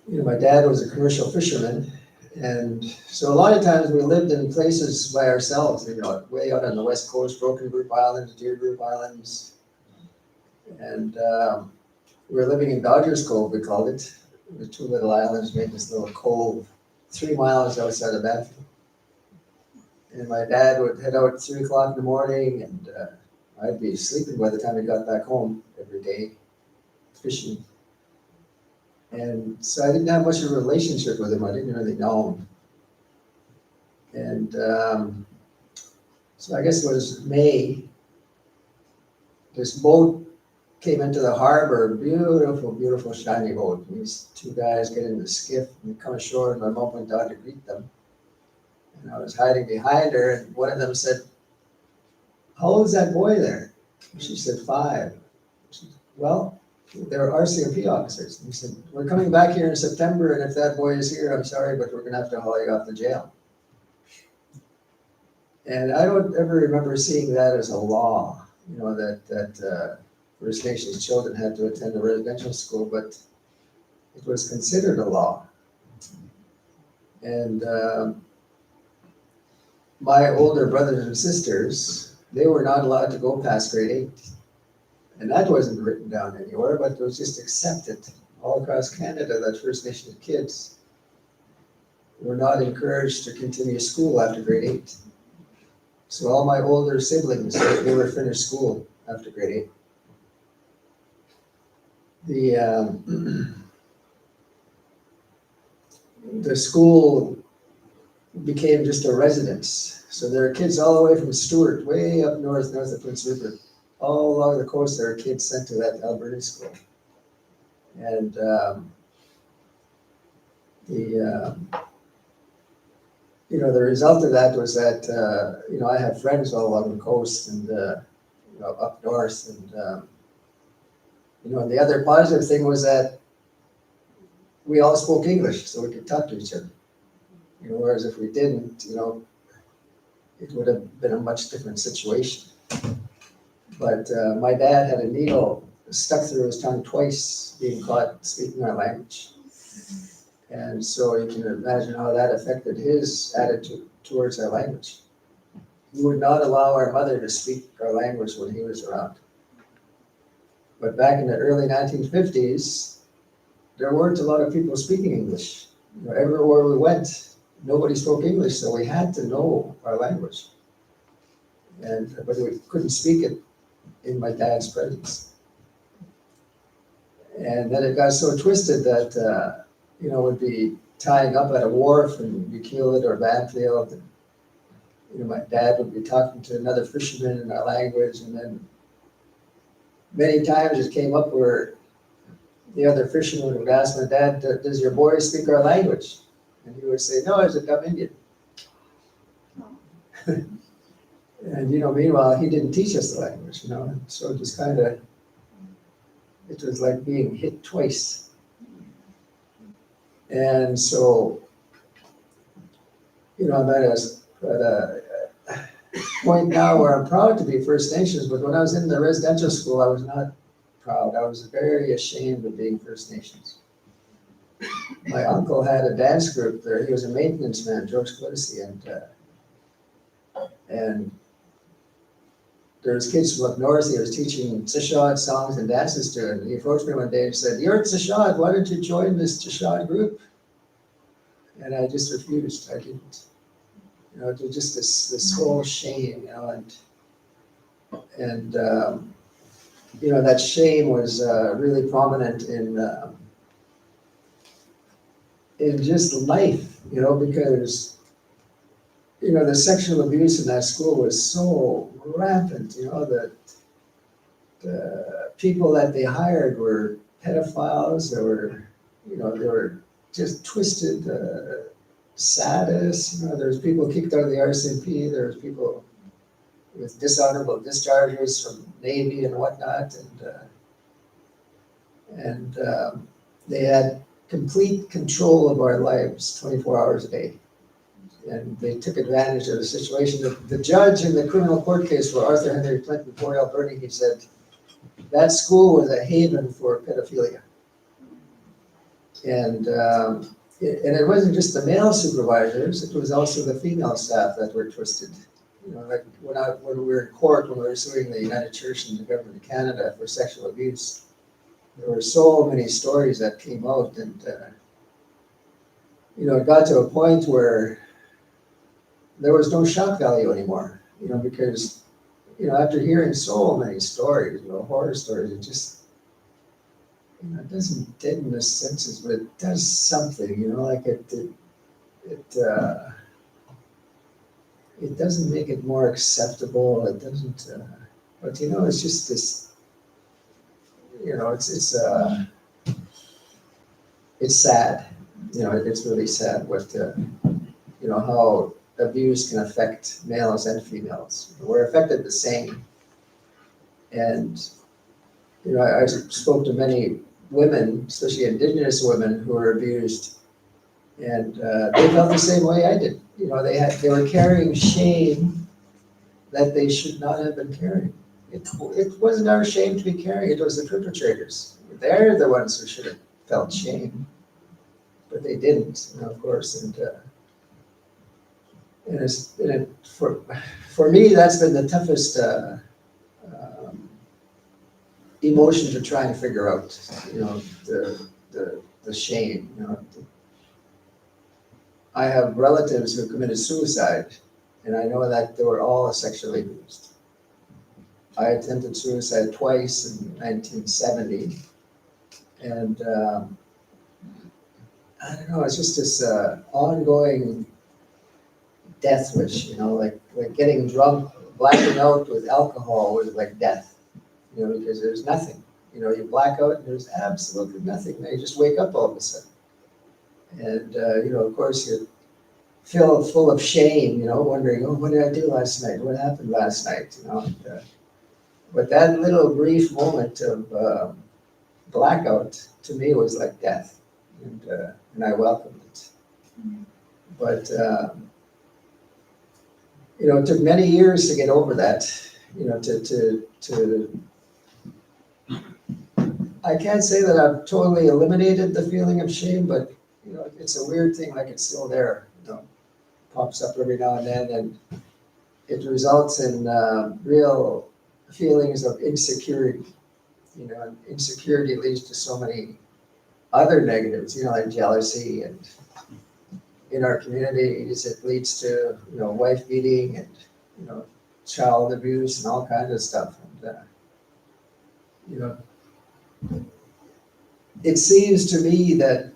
Speaker 1: my dad was a commercial fisherman. And so a lot of times we lived in places by ourselves, way out on the west coast, Broken Group Islands, Deer Group Islands. And we were living in Dodgers Cove, we called it. The 2 little islands made this little cove 3 miles outside of Banff. And my dad would head out at 3 o'clock in the morning, and I'd be sleeping by the time he got back home every day, fishing. And so I didn't have much of a relationship with him. I didn't really know him. And so I guess it was May. This boat came into the harbor, beautiful, beautiful shiny boat. And these 2 guys get in the skiff and come ashore, and my mom went down to greet them. And I was hiding behind her, and one of them said, "How old is that boy there?" And she said, 5. She said, "Well, they were RCMP officers." And he said, "We're coming back here in September, and if that boy is here, I'm sorry, but we're gonna have to haul you off to jail." And I don't ever remember seeing that as a law, that First Nations children had to attend a residential school, but it was considered a law. And my older brothers and sisters, they were not allowed to go past grade 8. And that wasn't written down anywhere, but it was just accepted all across Canada that First Nations kids were not encouraged to continue school after grade 8. So all my older siblings, they were finished school after grade 8. The school became just a residence. So there are kids all the way from Stewart, way up north of Prince Rupert. All along the coast, there are kids sent to that Alberta school. And the result of that was that, I have friends all along the coast and, up north. And, and the other positive thing was that we all spoke English, so we could talk to each other. Whereas if we didn't, it would have been a much different situation. But my dad had a needle stuck through his tongue twice being caught speaking our language. And so you can imagine how that affected his attitude towards our language. He would not allow our mother to speak our language when he was around. But back in the early 1950s, there weren't a lot of people speaking English. Everywhere we went, nobody spoke English, so we had to know our language. But we couldn't speak it in my dad's presence. And then it got so twisted that, we'd be tying up at a wharf in Bucleod or Banfield. And, my dad would be talking to another fisherman in our language. And then many times it came up where the other fishermen would ask my dad, does your boy speak our language? And he would say, no, he's a dumb Indian. And, meanwhile, he didn't teach us the language, so it was it was like being hit twice. And so, I'm at a point now where I'm proud to be First Nations, but when I was in the residential school, I was not proud. I was very ashamed of being First Nations. My uncle had a dance group there. He was a maintenance man, George Clissie, and there's kids from up north. He was teaching Tshishad songs and dances to, and he approached me one day and said, "You're Tshishad, why don't you join this Tshishad group?" And I just refused. I didn't. It was just this whole shame, and that shame was really prominent in just life, because the sexual abuse in that school was so rampant, that the people that they hired were pedophiles. They were just twisted sadists. There was people kicked out of the RCMP. There was people with dishonorable discharges from Navy and whatnot, and they had complete control of our lives 24 hours a day. And they took advantage of the situation. The judge in the criminal court case for Arthur Henry Flint and Boreal Bernie, he said, that school was a haven for pedophilia. And it wasn't just the male supervisors, it was also the female staff that were twisted. Like when we were in court, when we were suing the United Church and the government of Canada for sexual abuse, there were so many stories that came out, and it got to a point where there was no shock value anymore, because, after hearing so many stories, horror stories, it just, it doesn't deaden the senses, but it does something, like it doesn't make it more acceptable. It doesn't, but it's just this, it's sad. It's really sad what, how abuse can affect males and females. We're affected the same. And, I spoke to many women, especially Indigenous women, who were abused, and they felt the same way I did. They were carrying shame that they should not have been carrying. It wasn't our shame to be carrying, it was the perpetrators. They're the ones who should have felt shame, but they didn't, of course. And for me, that's been the toughest emotion to try and figure out, the shame. I have relatives who committed suicide, and I know that they were all sexually abused. I attempted suicide twice in 1970, and I don't know, it's just this ongoing death wish, like getting drunk, blacking out with alcohol was like death, because there's nothing. You black out and there's absolutely nothing. You just wake up all of a sudden. And, of course, you feel full of shame, wondering, oh, what did I do last night? What happened last night? But that little brief moment of blackout, to me, was like death. And I welcomed it. But, it took many years to get over that, I can't say that I've totally eliminated the feeling of shame, but, it's a weird thing, like it's still there, pops up every now and then, and it results in real feelings of insecurity, and insecurity leads to so many other negatives, like jealousy, and in our communities, it leads to, wife beating and, child abuse and all kinds of stuff. And, it seems to me that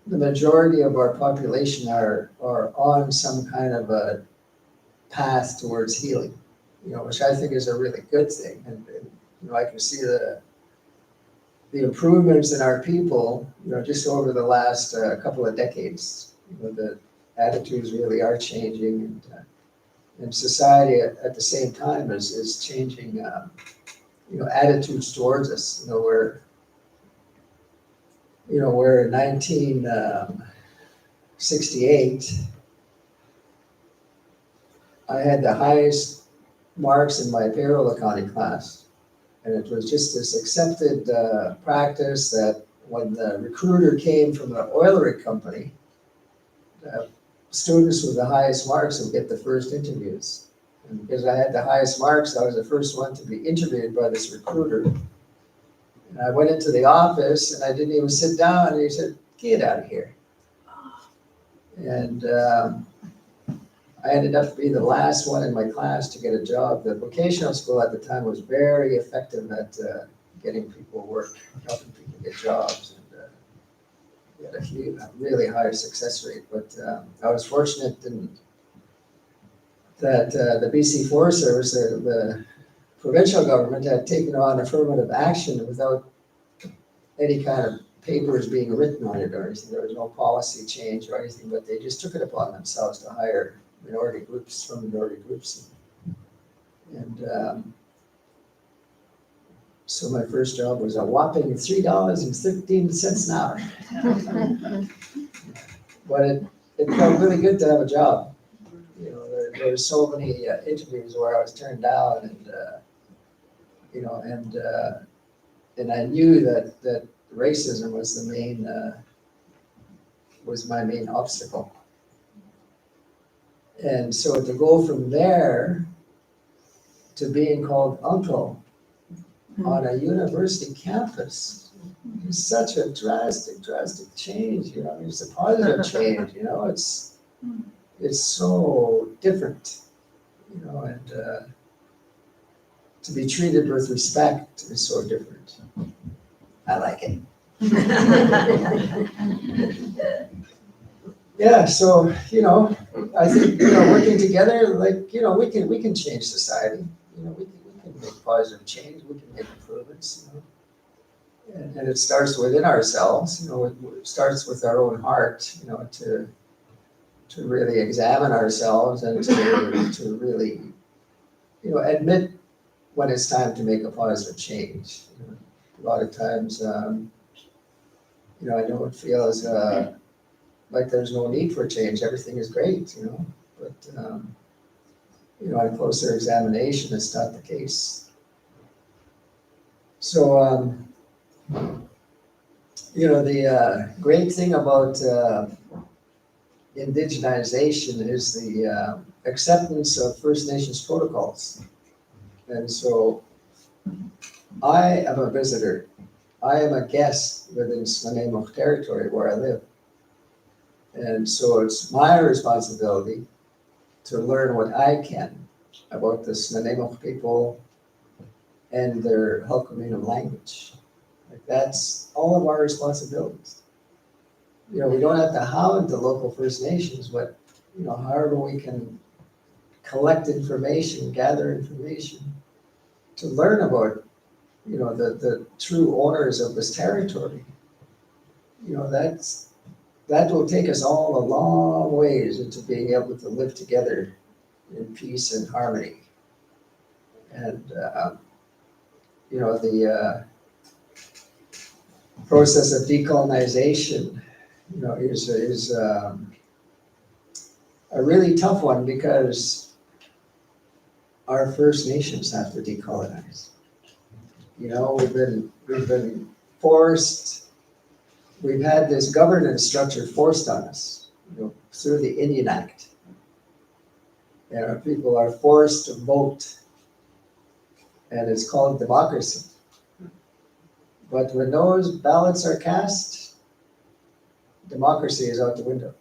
Speaker 1: the majority of our population are on some kind of a path towards healing, which I think is a really good thing. And I can see the improvements in our people, just over the last couple of decades, the attitudes really are changing, and society at the same time is changing, attitudes towards us. We're in 1968. I had the highest marks in my payroll accounting class. And it was just this accepted practice that when the recruiter came from the oil rig company, students with the highest marks would get the first interviews. And because I had the highest marks, I was the first one to be interviewed by this recruiter. And I went into the office and I didn't even sit down, and he said, "Get out of here." And I ended up being the last one in my class to get a job. The vocational school at the time was very effective at getting people work, helping people get jobs, and we had a really high success rate. But I was fortunate that the BC Forest Service, the provincial government, had taken on affirmative action without any kind of papers being written on it or anything. There was no policy change or anything, but they just took it upon themselves to hire minority groups from minority groups. And so my first job was a whopping $3.13 an hour. But it felt really good to have a job. There were so many interviews where I was turned down, and I knew that racism was my main obstacle. And so to go from there to being called uncle on a university campus is such a drastic change. It's a positive change. It's so different. And to be treated with respect is so different. I like it. Yeah, so I think working together, we can change society. We can make positive change. We can make improvements. And it starts within ourselves. It starts with our own heart. To really examine ourselves and to really admit when it's time to make a positive change. A lot of times, I know it feels like there's no need for change. Everything is great, but on closer examination, it's not the case. So, the great thing about indigenization is the acceptance of First Nations protocols. And so I am a visitor. I am a guest within Snuneymuxw territory where I live. And so it's my responsibility to learn what I can about the Snuneymuxw people and their Hul'qumi'num language. That's all of our responsibilities. We don't have to hound the local First Nations, but however we can collect information, gather information to learn about the true owners of this territory. That will take us all a long ways into being able to live together in peace and harmony. And the process of decolonization is a really tough one, because our First Nations have to decolonize. We've been forced. We've had this governance structure forced on us, through the Indian Act. And our people are forced to vote, and it's called democracy. But when those ballots are cast, democracy is out the window.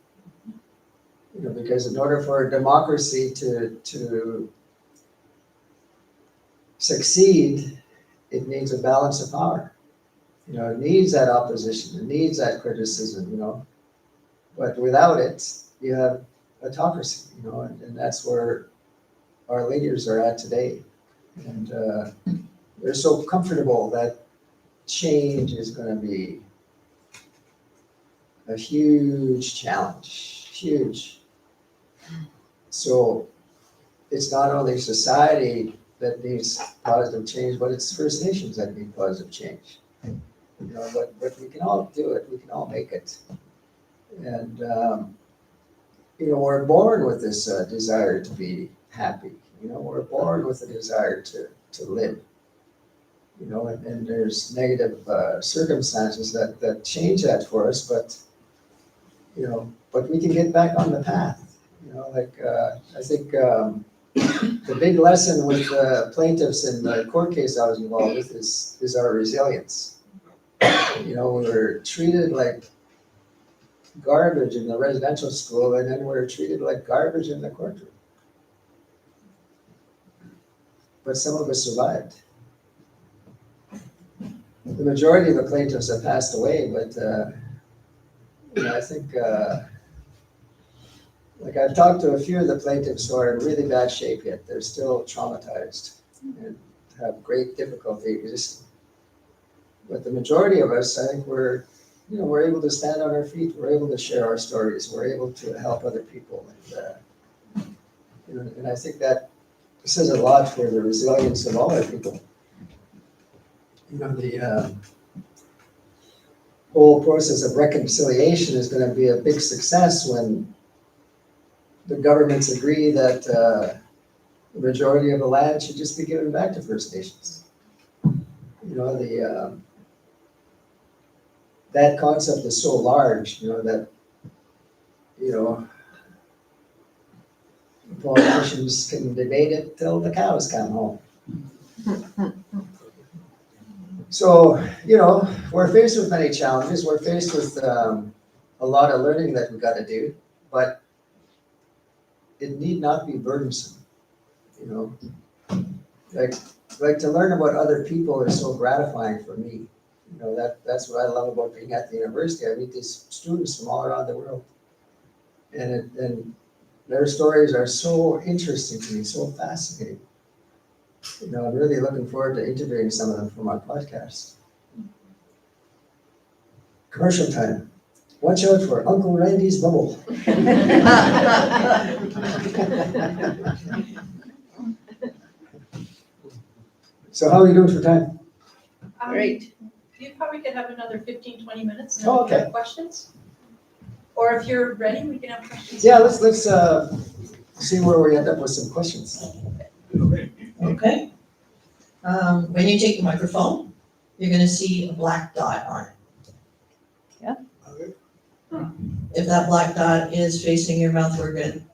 Speaker 1: Because in order for a democracy to succeed, it needs a balance of power. It needs that opposition, it needs that criticism, but without it, you have autocracy, and that's where our leaders are at today. And they're so comfortable that change is gonna be a huge challenge, huge. So it's not only society that needs positive change, but it's First Nations that need positive change. You know, but we can all do it, we can all make it. And, you know, we're born with this desire to be happy. You know, we're born with a desire to live. You know, and there's negative circumstances that change that for us, but, you know, but we can get back on the path. You know, like, I think the big lesson with the plaintiffs in the court case I was involved with is our resilience. You know, we were treated like garbage in the residential school, and then we're treated like garbage in the courtroom. But some of us survived. The majority of the plaintiffs have passed away, but you know, I think, like I've talked to a few of the plaintiffs who are in really bad shape yet. They're still traumatized and have great difficulty existing. But the majority of us, I think we're able to stand on our feet. We're able to share our stories. We're able to help other people. And, you know, and I think that says a lot for the resilience of all our people. You know, the whole process of reconciliation is going to be a big success when the governments agree that the majority of the land should just be given back to First Nations. You know, that concept is so large, you know, that, you know, politicians can debate it till the cows come home. So, you know, we're faced with many challenges. We're faced with a lot of learning that we've got to do, but it need not be burdensome. You know, like to learn about other people is so gratifying for me. You know, that's what I love about being at the university. I meet these students from all around the world, and their stories are so interesting to me, so fascinating. You know, I'm really looking forward to interviewing some of them for my podcast. Commercial time. Watch out for Uncle Randy's bubble. So how are you doing for time?
Speaker 2: Great.
Speaker 4: You probably could have another 15, 20 minutes and
Speaker 1: Oh,
Speaker 4: then we can
Speaker 1: okay.
Speaker 4: have questions. Or if you're ready, we can have questions.
Speaker 1: Yeah, let's see where we end up with some questions.
Speaker 3: Okay. When you take the microphone, you're gonna see a black dot on it.
Speaker 2: Yeah.
Speaker 3: If that black dot is facing your mouth, we're good.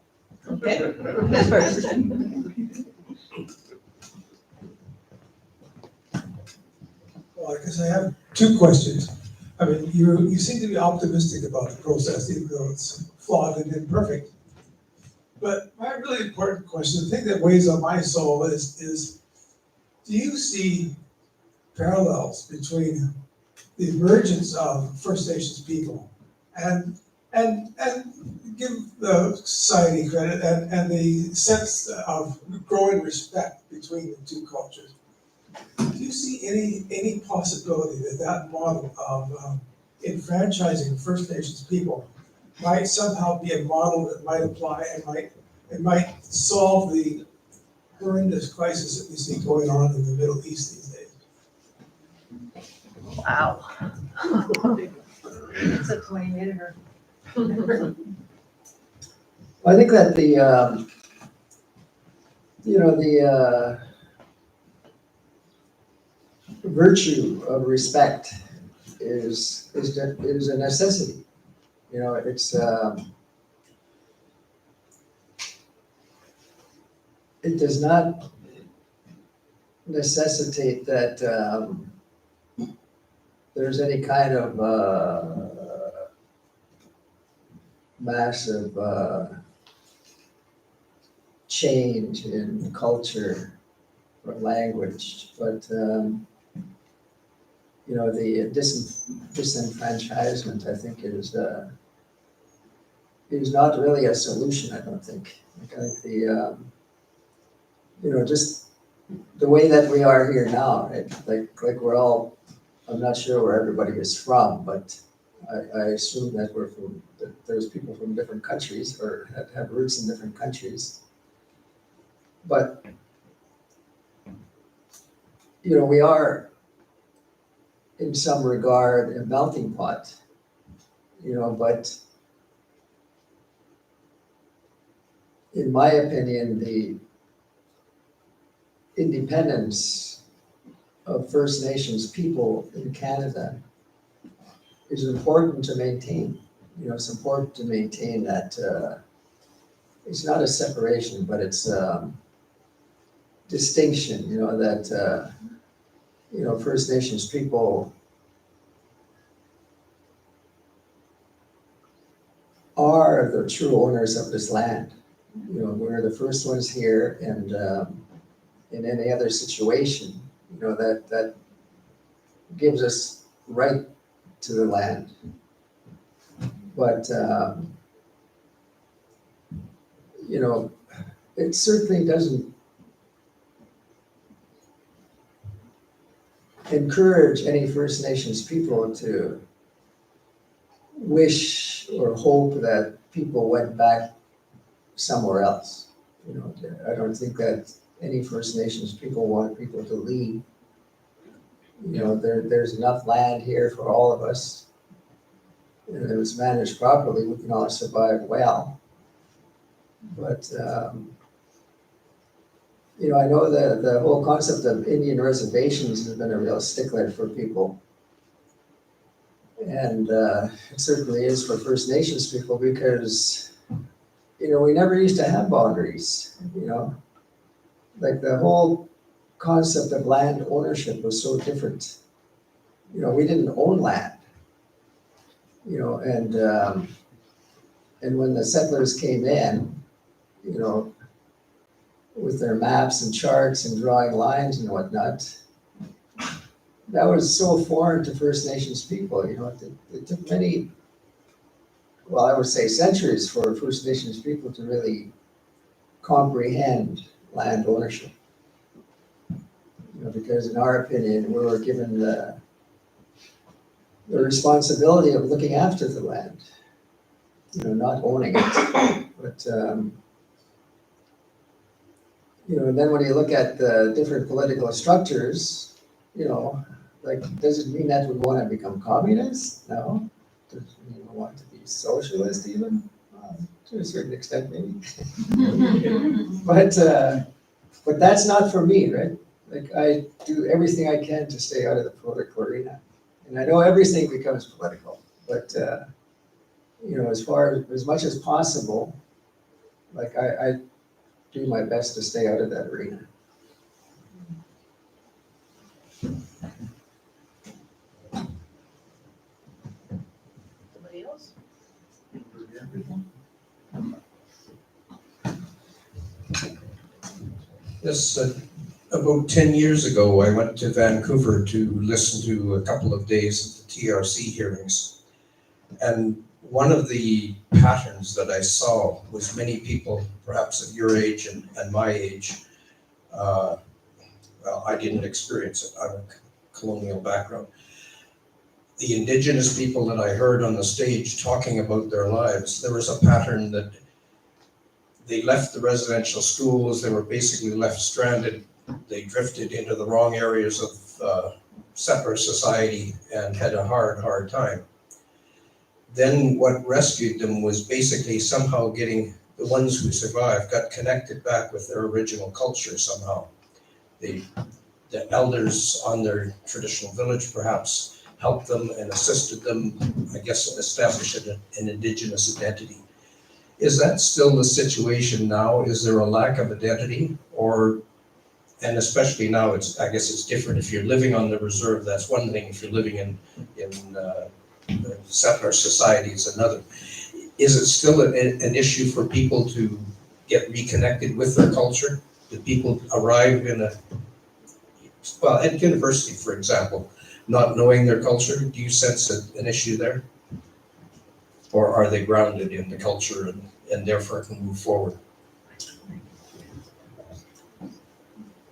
Speaker 3: Okay?
Speaker 2: Who's first?
Speaker 5: Well, I guess I have two questions. I mean, you seem to be optimistic about the process, even though it's flawed and imperfect. But my really important question, the thing that weighs on my soul is do you see parallels between the emergence of First Nations people and give the society credit and the sense of growing respect between the two cultures? Do you see any possibility that model of enfranchising First Nations people might somehow be a model that might apply and might solve the horrendous crisis that we see going on in the Middle East these days?
Speaker 2: Wow. It's a 20-minute.
Speaker 1: I think that the virtue of respect is a necessity. You know, it does not necessitate that there's any kind of massive change in culture or language, but you know, the disenfranchisement, I think, is not really a solution. I don't think. Like, I think you know, just the way that we are here now, right? Like we're all I'm not sure where everybody is from, but I assume that that there's people from different countries or have roots in different countries. But, we are in some regard a melting pot, but in my opinion, the independence of First Nations people in Canada is important to maintain. It's important to maintain that it's not a separation, but it's distinction, that First Nations people are the true owners of this land. We're the first ones here, and in any other situation, that gives us right to the land. But, it certainly doesn't encourage any First Nations people to wish or hope that people went back somewhere else. I don't think that any First Nations people want people to leave. There's enough land here for all of us. And if it was managed properly, we can all survive well. But, I know that the whole concept of Indian reservations has been a real stickler for people. And it certainly is for First Nations people because, we never used to have boundaries, Like the whole concept of land ownership was so different. We didn't own land, and when the settlers came in, with their maps and charts and drawing lines and whatnot, that was so foreign to First Nations people. It took many, well, I would say centuries for First Nations people to really comprehend land ownership. Because in our opinion, we were given the responsibility of looking after the land, not owning it. But, and then when you look at the different political structures, does it mean that we want to become communists? No. Does it mean we want to be socialist even? To a certain extent, maybe. But that's not for me, right? Like, I do everything I can to stay out of the political arena. And I know everything becomes political, but, as much as possible, like I do my best to stay out of that arena.
Speaker 2: Somebody else?
Speaker 6: Yes, about 10 years ago, I went to Vancouver to listen to a couple of days of the TRC hearings. And one of the patterns that I saw was many people, perhaps of your age and my age, well, I didn't experience it. I'm a colonial background. The Indigenous people that I heard on the stage talking about their lives, there was a pattern that they left the residential schools, they were basically left stranded. They drifted into the wrong areas of settler society and had a hard time. Then what rescued them was basically somehow getting the ones who survived, got connected back with their original culture somehow. The elders on their traditional village perhaps helped them and assisted them, I guess, in establishing an Indigenous identity. Is that still the situation now? Is there a lack of identity? And especially now, I guess it's different. If you're living on the reserve, that's one thing. If you're living in settler society, is another. Is it still an issue for people to get reconnected with their culture? Do people arrive at university, for example, not knowing their culture? Do you sense an issue there? Or are they grounded in the culture and therefore can move forward?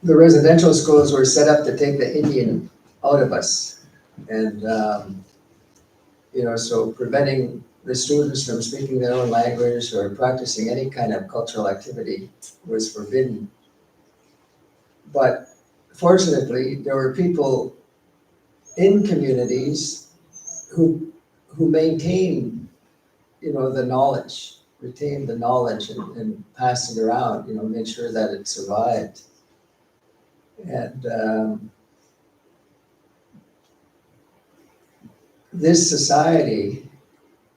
Speaker 1: The residential schools were set up to take the Indian out of us. And, so preventing the students from speaking their own language or practicing any kind of cultural activity was forbidden. But fortunately, there were people in communities who maintained, the knowledge, retained the knowledge and passed it around, made sure that it survived. And this society,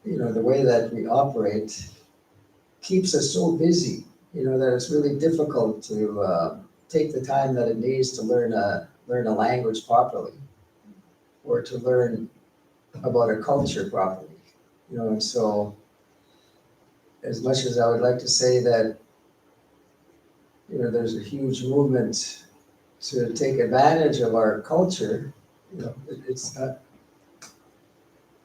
Speaker 1: the way that we operate keeps us so busy, that it's really difficult to take the time that it needs to learn a language properly or to learn about a culture properly, and so as much as I would like to say that, there's a huge movement to take advantage of our culture, it's not,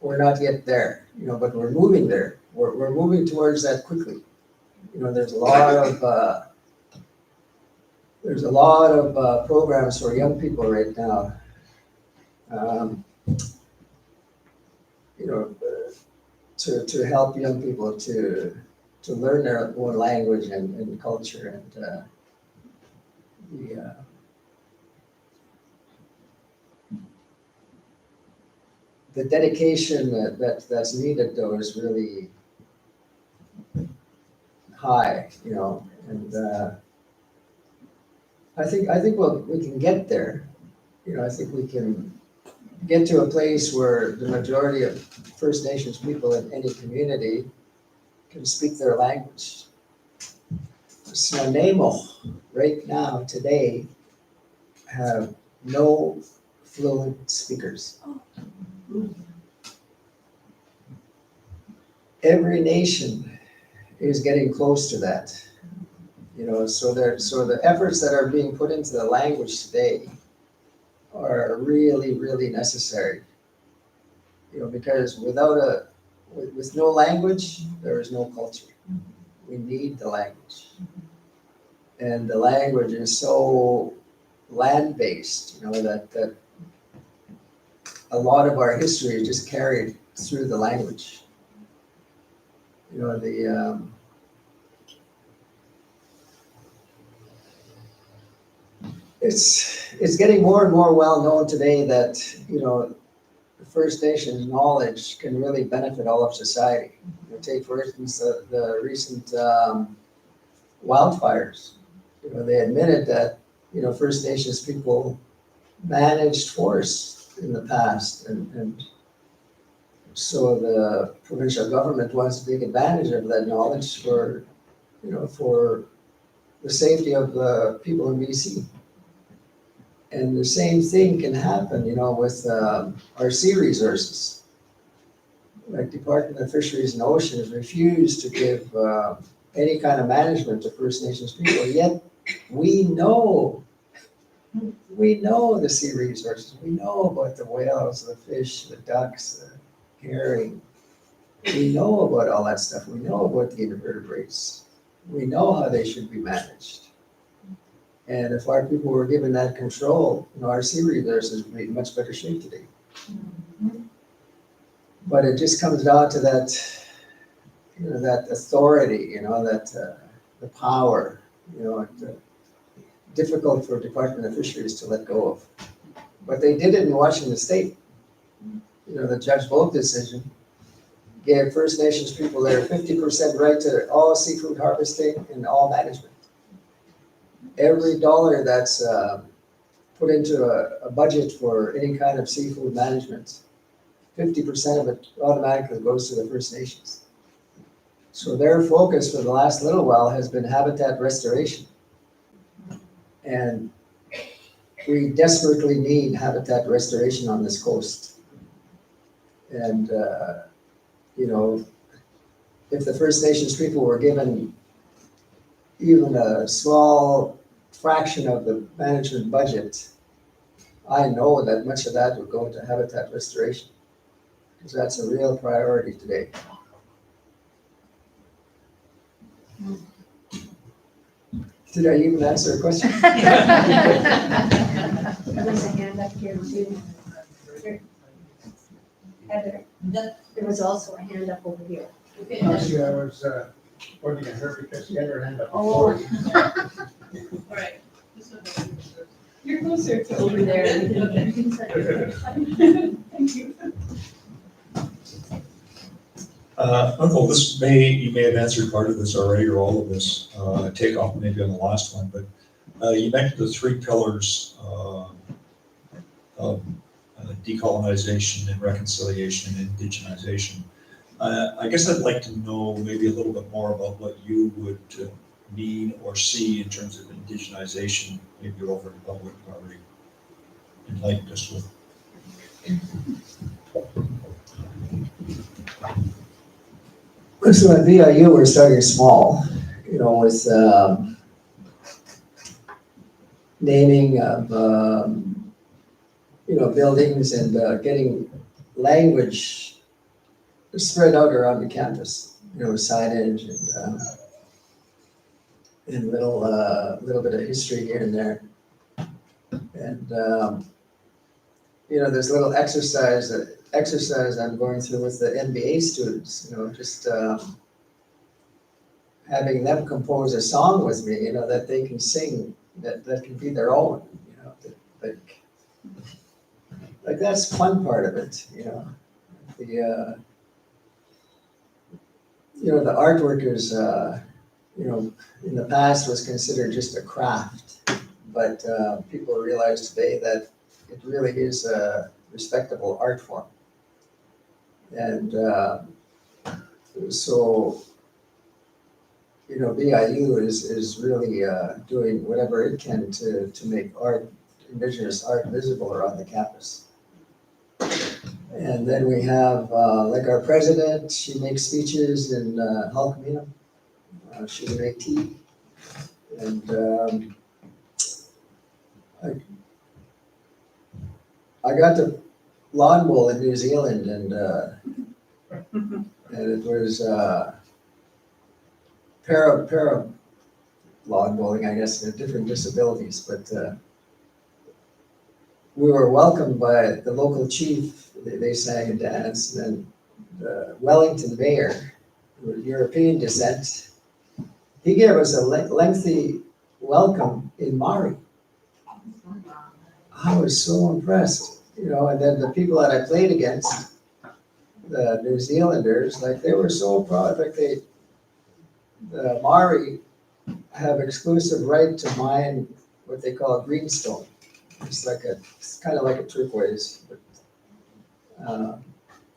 Speaker 1: we're not yet there, but we're moving there. We're moving towards that quickly. There's a lot of programs for young people right now. To help young people to learn their own language and culture and the dedication that's needed though is really high, and I think we can get there. I think we can get to a place where the majority of First Nations people in any community can speak their language. Nemo, right now, today, have no fluent speakers. Every nation is getting close to that. So the efforts that are being put into the language today are really, really necessary. Because with no language, there is no culture. We need the language. And the language is so land-based, that a lot of our history is just carried through the language. It's getting more and more well known today that, the First Nations knowledge can really benefit all of society. Take, for instance, the recent wildfires. They admitted that, First Nations people managed forests in the past, and so the provincial government wants to take advantage of that knowledge for the safety of the people in BC. And the same thing can happen, with our sea resources. Like Department of Fisheries and Oceans refused to give any kind of management to First Nations people, yet we know the sea resources. We know about the whales, the fish, the ducks, the herring. We know about all that stuff. We know about the invertebrates. We know how they should be managed. And if our people were given that control, our sea resources would be in much better shape today. But it just comes down to that, that authority, that the power, difficult for Department of Fisheries to let go of. But they did it in Washington State. The Judge Vogt decision gave First Nations people their 50% right to all seafood harvesting and all management. Every dollar that's put into a budget for any kind of seafood management, 50% of it automatically goes to the First Nations. So their focus for the last little while has been habitat restoration. And we desperately need habitat restoration on this coast. And, if the First Nations people were given even a small fraction of the management budget, I know that much of that would go into habitat restoration, because that's a real priority today. Did I even answer a question?
Speaker 2: There's a hand up here too.
Speaker 7: Heather,
Speaker 3: Yep.
Speaker 7: there was also a hand up over here.
Speaker 3: Okay.
Speaker 8: Actually, I was pointing at her because she had her hand up
Speaker 7: Oh.
Speaker 8: before.
Speaker 3: All right.
Speaker 7: You're closer to over there. Everything's like- Thank you.
Speaker 9: Uncle, you may have answered part of this already, or all of this, take off maybe on the last one, but you mentioned the three pillars of decolonization and reconciliation and indigenization. I guess I'd like to know maybe a little bit more about what you would mean or see in terms of indigenization, maybe over and above what you already enlightened us with.
Speaker 1: So at VIU, we're starting small, with naming of, buildings and getting language spread out around the campus, signage and little bit of history here and there. And, there's a little exercise I'm going through with the MBA students, just having them compose a song with me, that they can sing, that can be their own, like that's fun part of it, the the artwork is, in the past was considered just a craft, but people realize today that it really is a respectable art form. And so, BIU is really doing whatever it can to make Indigenous art visible around the campus. And then we have, like our president, she makes speeches in Halkamina. She's an AT. And I got to lawn bowl in New Zealand, and it was para lawn bowling, I guess, different disabilities, but we were welcomed by the local chief. They sang and danced, and then the Wellington mayor, who was European descent, he gave us a lengthy welcome in Maori. I was so impressed, and then the people that I played against, the New Zealanders, like they were so proud, like the Maori have exclusive right to mine what they call greenstone. It's kind of like a turquoise, but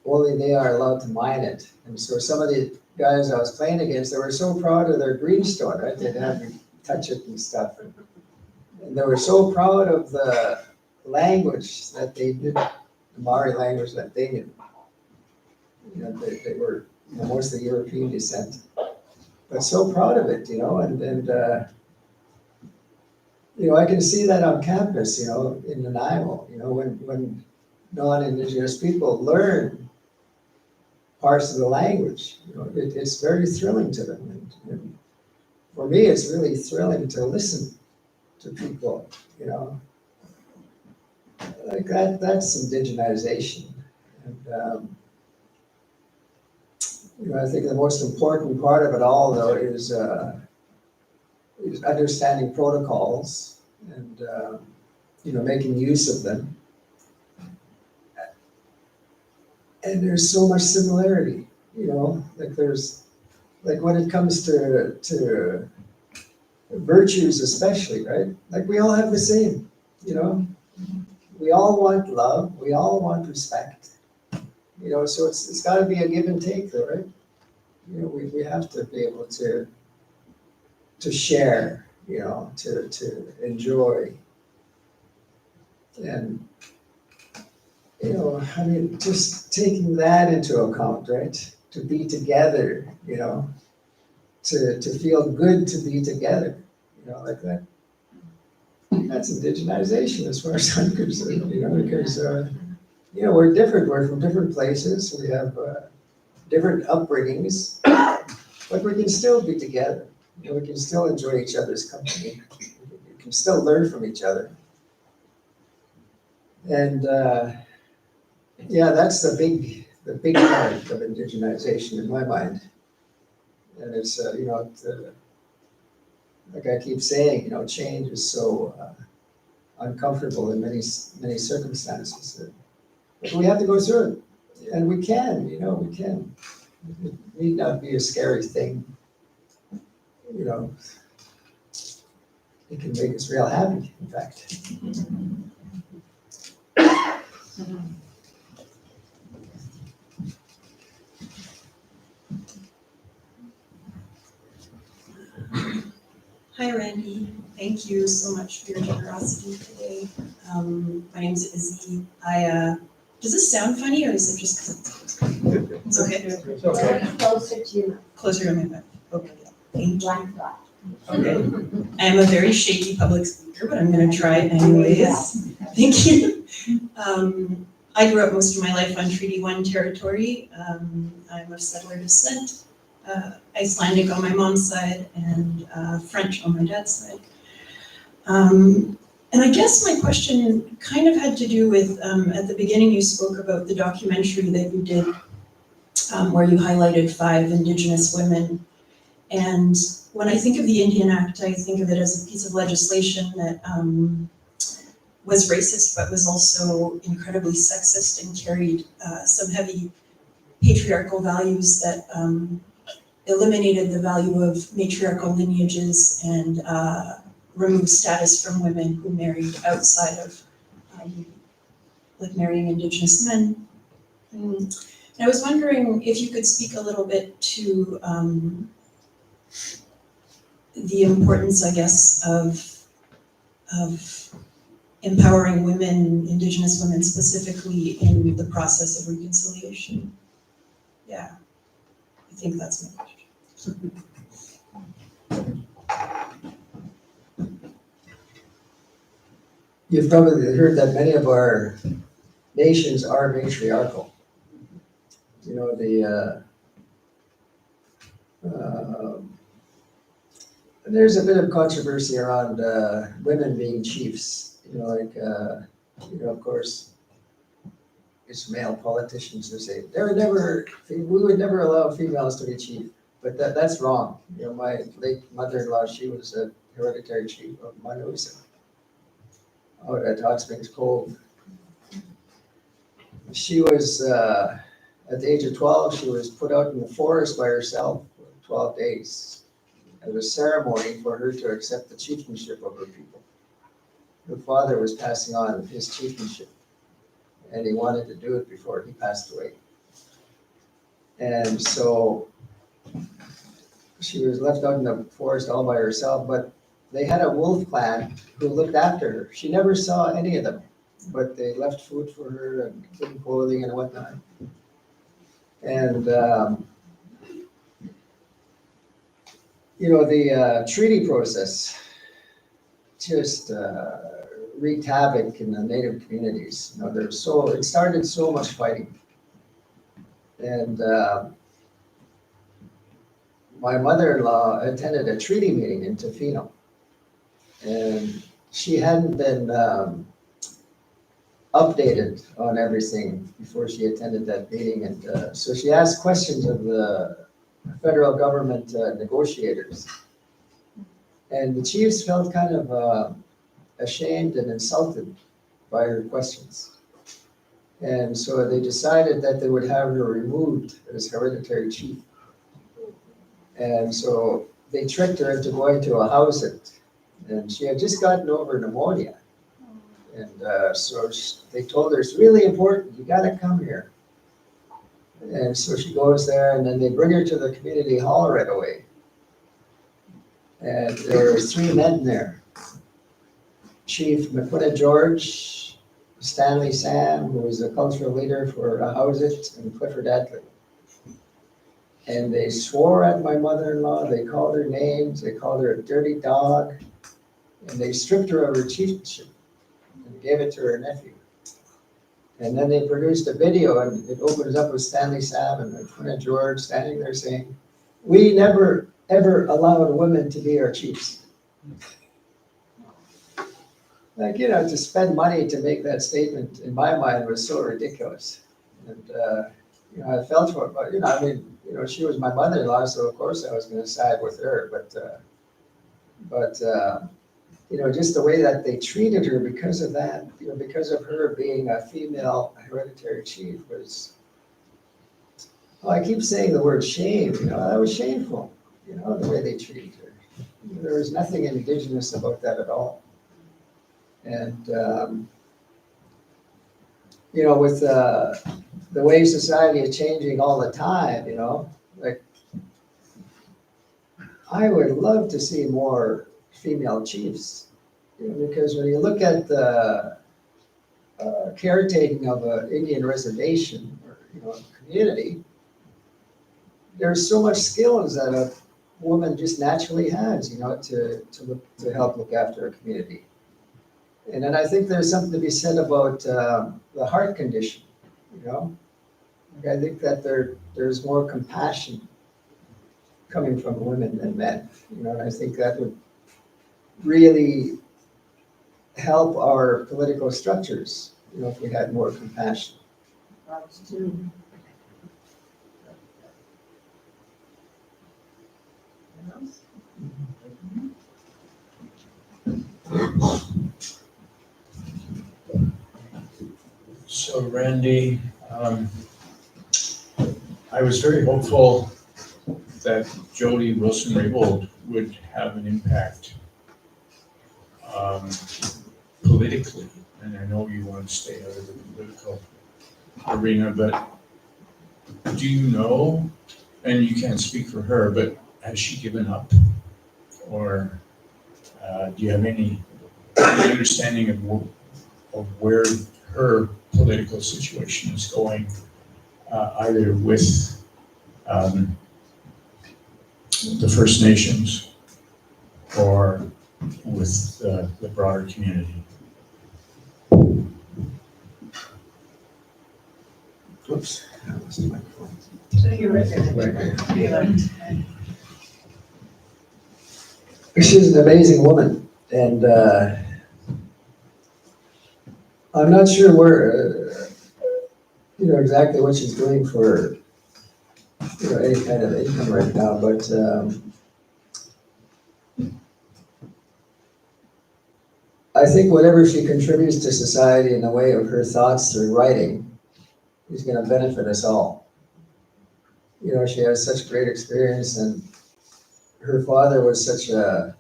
Speaker 1: only they are allowed to mine it. And so some of the guys I was playing against, they were so proud of their greenstone, right? They'd have me touch it and stuff. And they were so proud of the language that they did, the Maori language that they knew. They were mostly European descent, but so proud of it, and I can see that on campus, in Nanaimo, when non-Indigenous people learn parts of the language, it's very thrilling to them. And for me, it's really thrilling to listen to people, like that's indigenization. And, I think the most important part of it all, though, is understanding protocols and, making use of them. And there's so much similarity, like when it comes to virtues especially, right? Like we all have the same, we all want love, we all want respect, so it's gotta be a give and take though, right? We have to be able to share, to enjoy. And, just taking that into account, right? To be together, to feel good to be together, like that. That's indigenization as far as I'm concerned, because, we're different, we're from different places, we have different upbringings, but we can still be together. We can still enjoy each other's company. We can still learn from each other. And Yeah, that's the big part of indigenization in my mind. And it's, like I keep saying, change is so uncomfortable in many circumstances. But we have to go through it, and we can, we can. It need not be a scary thing. It can make us real happy, in fact.
Speaker 10: Hi, Randy. Thank you so much for your generosity today. My name's Izzy. Does this sound funny or is it just because it's okay?
Speaker 8: It's okay.
Speaker 2: Closer to you.
Speaker 10: Closer to my mic. Okay. Thank you.
Speaker 2: Black dot.
Speaker 10: Okay. I am a very shaky public speaker, but I'm going to try it anyways. Thank you. I grew up most of my life on Treaty 1 territory. I'm of settler descent. Icelandic on my mom's side and French on my dad's side. And I guess my question kind of had to do with, at the beginning you spoke about the documentary that you did where you highlighted 5 Indigenous women. And when I think of the Indian Act, I think of it as a piece of legislation that was racist, but was also incredibly sexist and carried some heavy patriarchal values that eliminated the value of matriarchal lineages and removed status from women who married outside of like marrying Indigenous men. And I was wondering if you could speak a little bit to the importance, I guess, of empowering women, Indigenous women specifically, in the process of reconciliation. Yeah, I think that's my question.
Speaker 1: You've probably heard that many of our nations are matriarchal. There's a bit of controversy around women being chiefs. Of course, it's male politicians who say we would never allow females to be chief, but that's wrong. My late mother-in-law, she was a hereditary chief of Manusa out at Hot Springs Cove. She was, at the age of 12, she was put out in the forest by herself for 12 days. It was a ceremony for her to accept the chieftainship of her people. Her father was passing on his chieftainship, and he wanted to do it before he passed away. And so she was left out in the forest all by herself, but they had a wolf clan who looked after her. She never saw any of them, but they left food for her and good clothing and whatnot. And, the treaty process just wreaked havoc in the native communities. It started so much fighting. And my mother-in-law attended a treaty meeting in Tofino. And she hadn't been updated on everything before she attended that meeting. And so she asked questions of the federal government negotiators. And the chiefs felt kind of ashamed and insulted by her questions. And so they decided that they would have her removed as hereditary chief. And so they tricked her into going to a house and she had just gotten over pneumonia. And so they told her, it's really important, you gotta come here. And so she goes there, and then they bring her to the community hall right away. And there were 3 men there. Chief McQuina George, Stanley Sam, who was a cultural leader for Howsit, and Clifford Edler. And they swore at my mother-in-law, they called her names, they called her a dirty dog, and they stripped her of her chieftainship and gave it to her nephew. And then they produced a video, and it opens up with Stanley Sam and McQuina George standing there saying, "We never, ever allowed women to be our chiefs." To spend money to make that statement, in my mind, was so ridiculous. And, you know, I felt for her, but, you know, I mean, you know, she was my mother-in-law, so of course I was gonna side with her, but, you know, just the way that they treated her because of that, you know, because of her being a female hereditary chief was, oh, I keep saying the word shame, you know, that was shameful, you know, the way they treated her. There was nothing indigenous about that at all. And, you know, with the way society is changing all the time, you know, like, I would love to see more female chiefs, you know, because when you look at the caretaking of an Indian reservation or, you know, community, there's so much skills that a woman just naturally has, you know, to help look after a community. And then I think there's something to be said about the heart condition, you know? Like, I think that there's more compassion coming from women than men, you know, and I think that would really help our political structures, you know, if we had more compassion.
Speaker 2: Lots too. Anyone else?
Speaker 9: So Randy, I was very hopeful that Jody Wilson-Raybould would have an impact politically, and I know you want to stay out of the political arena, but do you know, and you can't speak for her, but has she given up? Or do you have any understanding of where her political situation is going, either with the First Nations or with the broader community?
Speaker 1: Oops. that was the microphone.
Speaker 2: So you're right.
Speaker 1: She's an amazing woman, and I'm not sure where, you know, exactly what she's doing for, you know, any kind of income right now, but I think whatever she contributes to society in the way of her thoughts through writing is going to benefit us all. You know, she has such great experience, and her father was such a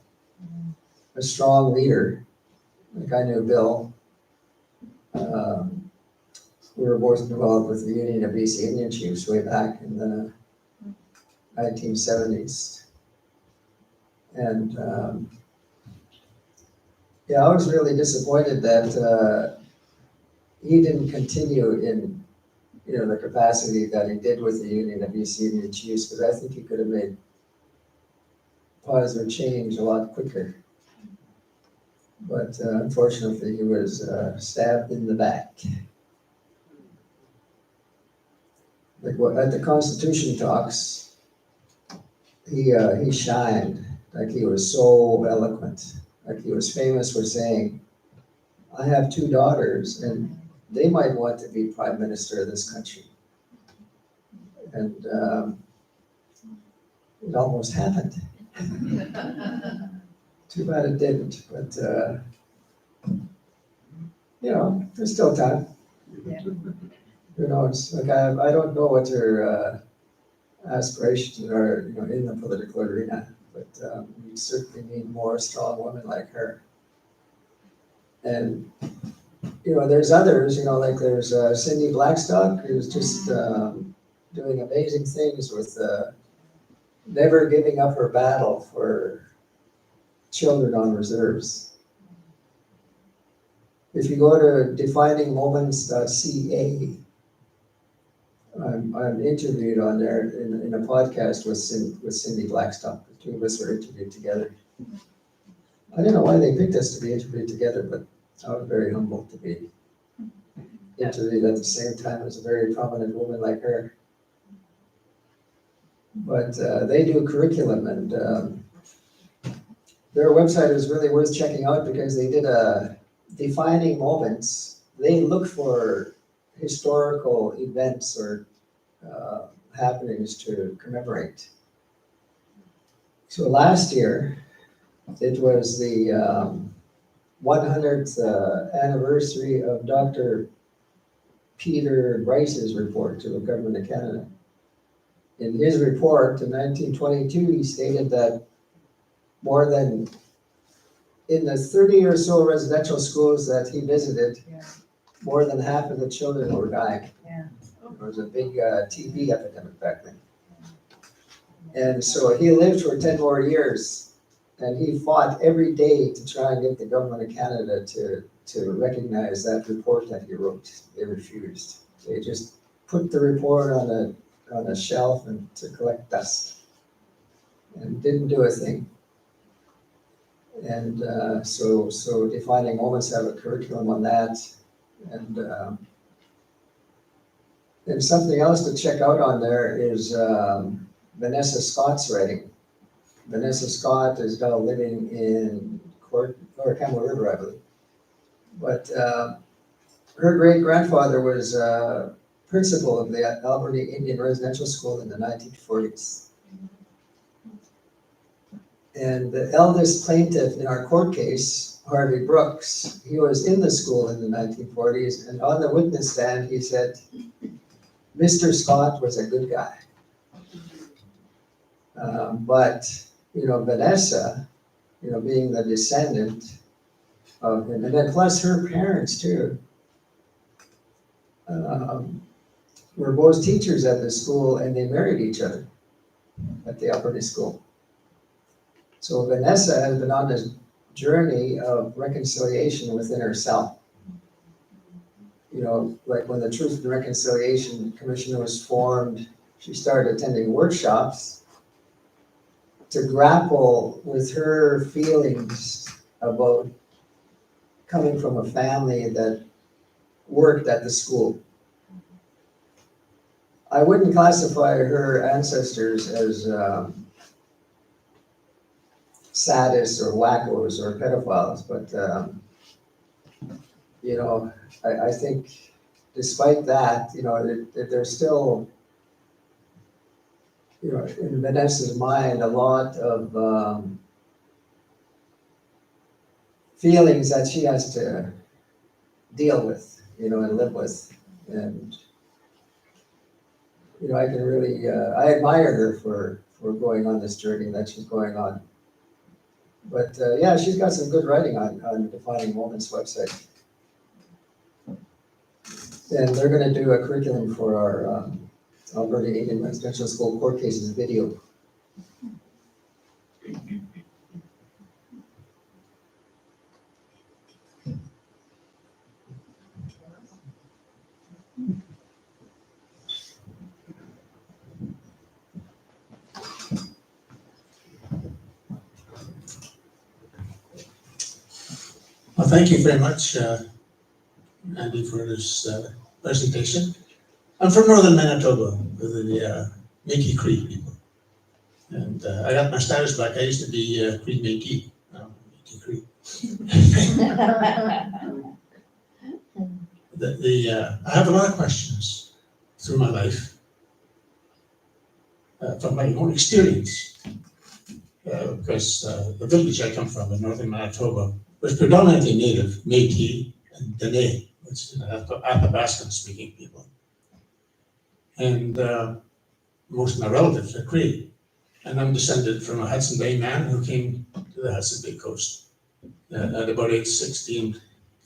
Speaker 1: strong leader. Like, I knew Bill. We were both involved with the Union of BC Indian Chiefs way back in the 1970s. And yeah, I was really disappointed that he didn't continue in, you know, the capacity that he did with the Union of BC Indian Chiefs, because I think he could have made positive change a lot quicker. But unfortunately, he was stabbed in the back. Like, at the Constitution talks, he shined. Like, he was so eloquent. Like, he was famous for saying, I have 2 daughters and they might want to be prime minister of this country. And it almost happened. Too bad it didn't, but you know, there's still time.
Speaker 2: Yeah.
Speaker 1: Who knows? Like, I don't know what her aspirations are, you know, in the political arena, but we certainly need more strong women like her. And you know, there's others, you know, like there's Cindy Blackstock, who's just doing amazing things with never giving up her battle for children on reserves. If you go to definingmoments.ca, I'm interviewed on there in a podcast with Cindy Blackstock. The 2 of us were interviewed together. I don't know why they picked us to be interviewed together, but I was very humbled to be interviewed at the same time as a very prominent woman like her. But they do curriculum, and their website is really worth checking out because they did a defining moments. They look for historical events or happenings to commemorate. So last year, it was the 100th anniversary of Dr. Peter Bryce's report to the Government of Canada. In his report in 1922, he stated that more than in the 30 or so residential schools that he visited,
Speaker 2: Yeah.
Speaker 1: more than half of the children were dying.
Speaker 2: Yeah.
Speaker 1: There was a big TB epidemic back then. And so he lived for 10 more years, and he fought every day to try and get the Government of Canada to recognize that report that he wrote. They refused. They just put the report on a shelf and to collect dust, and didn't do a thing. And so Defining Moments have a curriculum on that. And something else to check out on there is Vanessa Scott's writing. Vanessa Scott is now living in Campbell River, I believe. But her great-grandfather was principal of the Alberta Indian Residential School in the 1940s. And the eldest plaintiff in our court case, Harvey Brooks, he was in the school in the 1940s, and on the witness stand, he said, Mr. Scott was a good guy. But, Vanessa, being the descendant of him, and then plus her parents too, were both teachers at the school, and they married each other at the Alberta school. So Vanessa has been on this journey of reconciliation within herself. Like when the Truth and Reconciliation Commission was formed, she started attending workshops to grapple with her feelings about coming from a family that worked at the school. I wouldn't classify her ancestors as sadists or wackos or pedophiles, but I think despite that, there's still, in Vanessa's mind, a lot of feelings that she has to deal with, and live with. And, I can really, I admire her for going on this journey that she's going on. But yeah, she's got some good writing on Defining Moments website. And they're going to do a curriculum for our Alberta Indian Residential School court cases video.
Speaker 8: Well, thank you very much, Andy, for this presentation. I'm from northern Manitoba, with the Métis Cree people. And I got my status back. I used to be Cree Métis, now Métis Cree. I have a lot of questions through my life, from my own experience, because the village I come from in northern Manitoba was predominantly native, Métis and Dene, which is Athabascan-speaking people. And most of my relatives are Cree. And I'm descended from a Hudson Bay man who came to the Hudson Bay coast at about age 16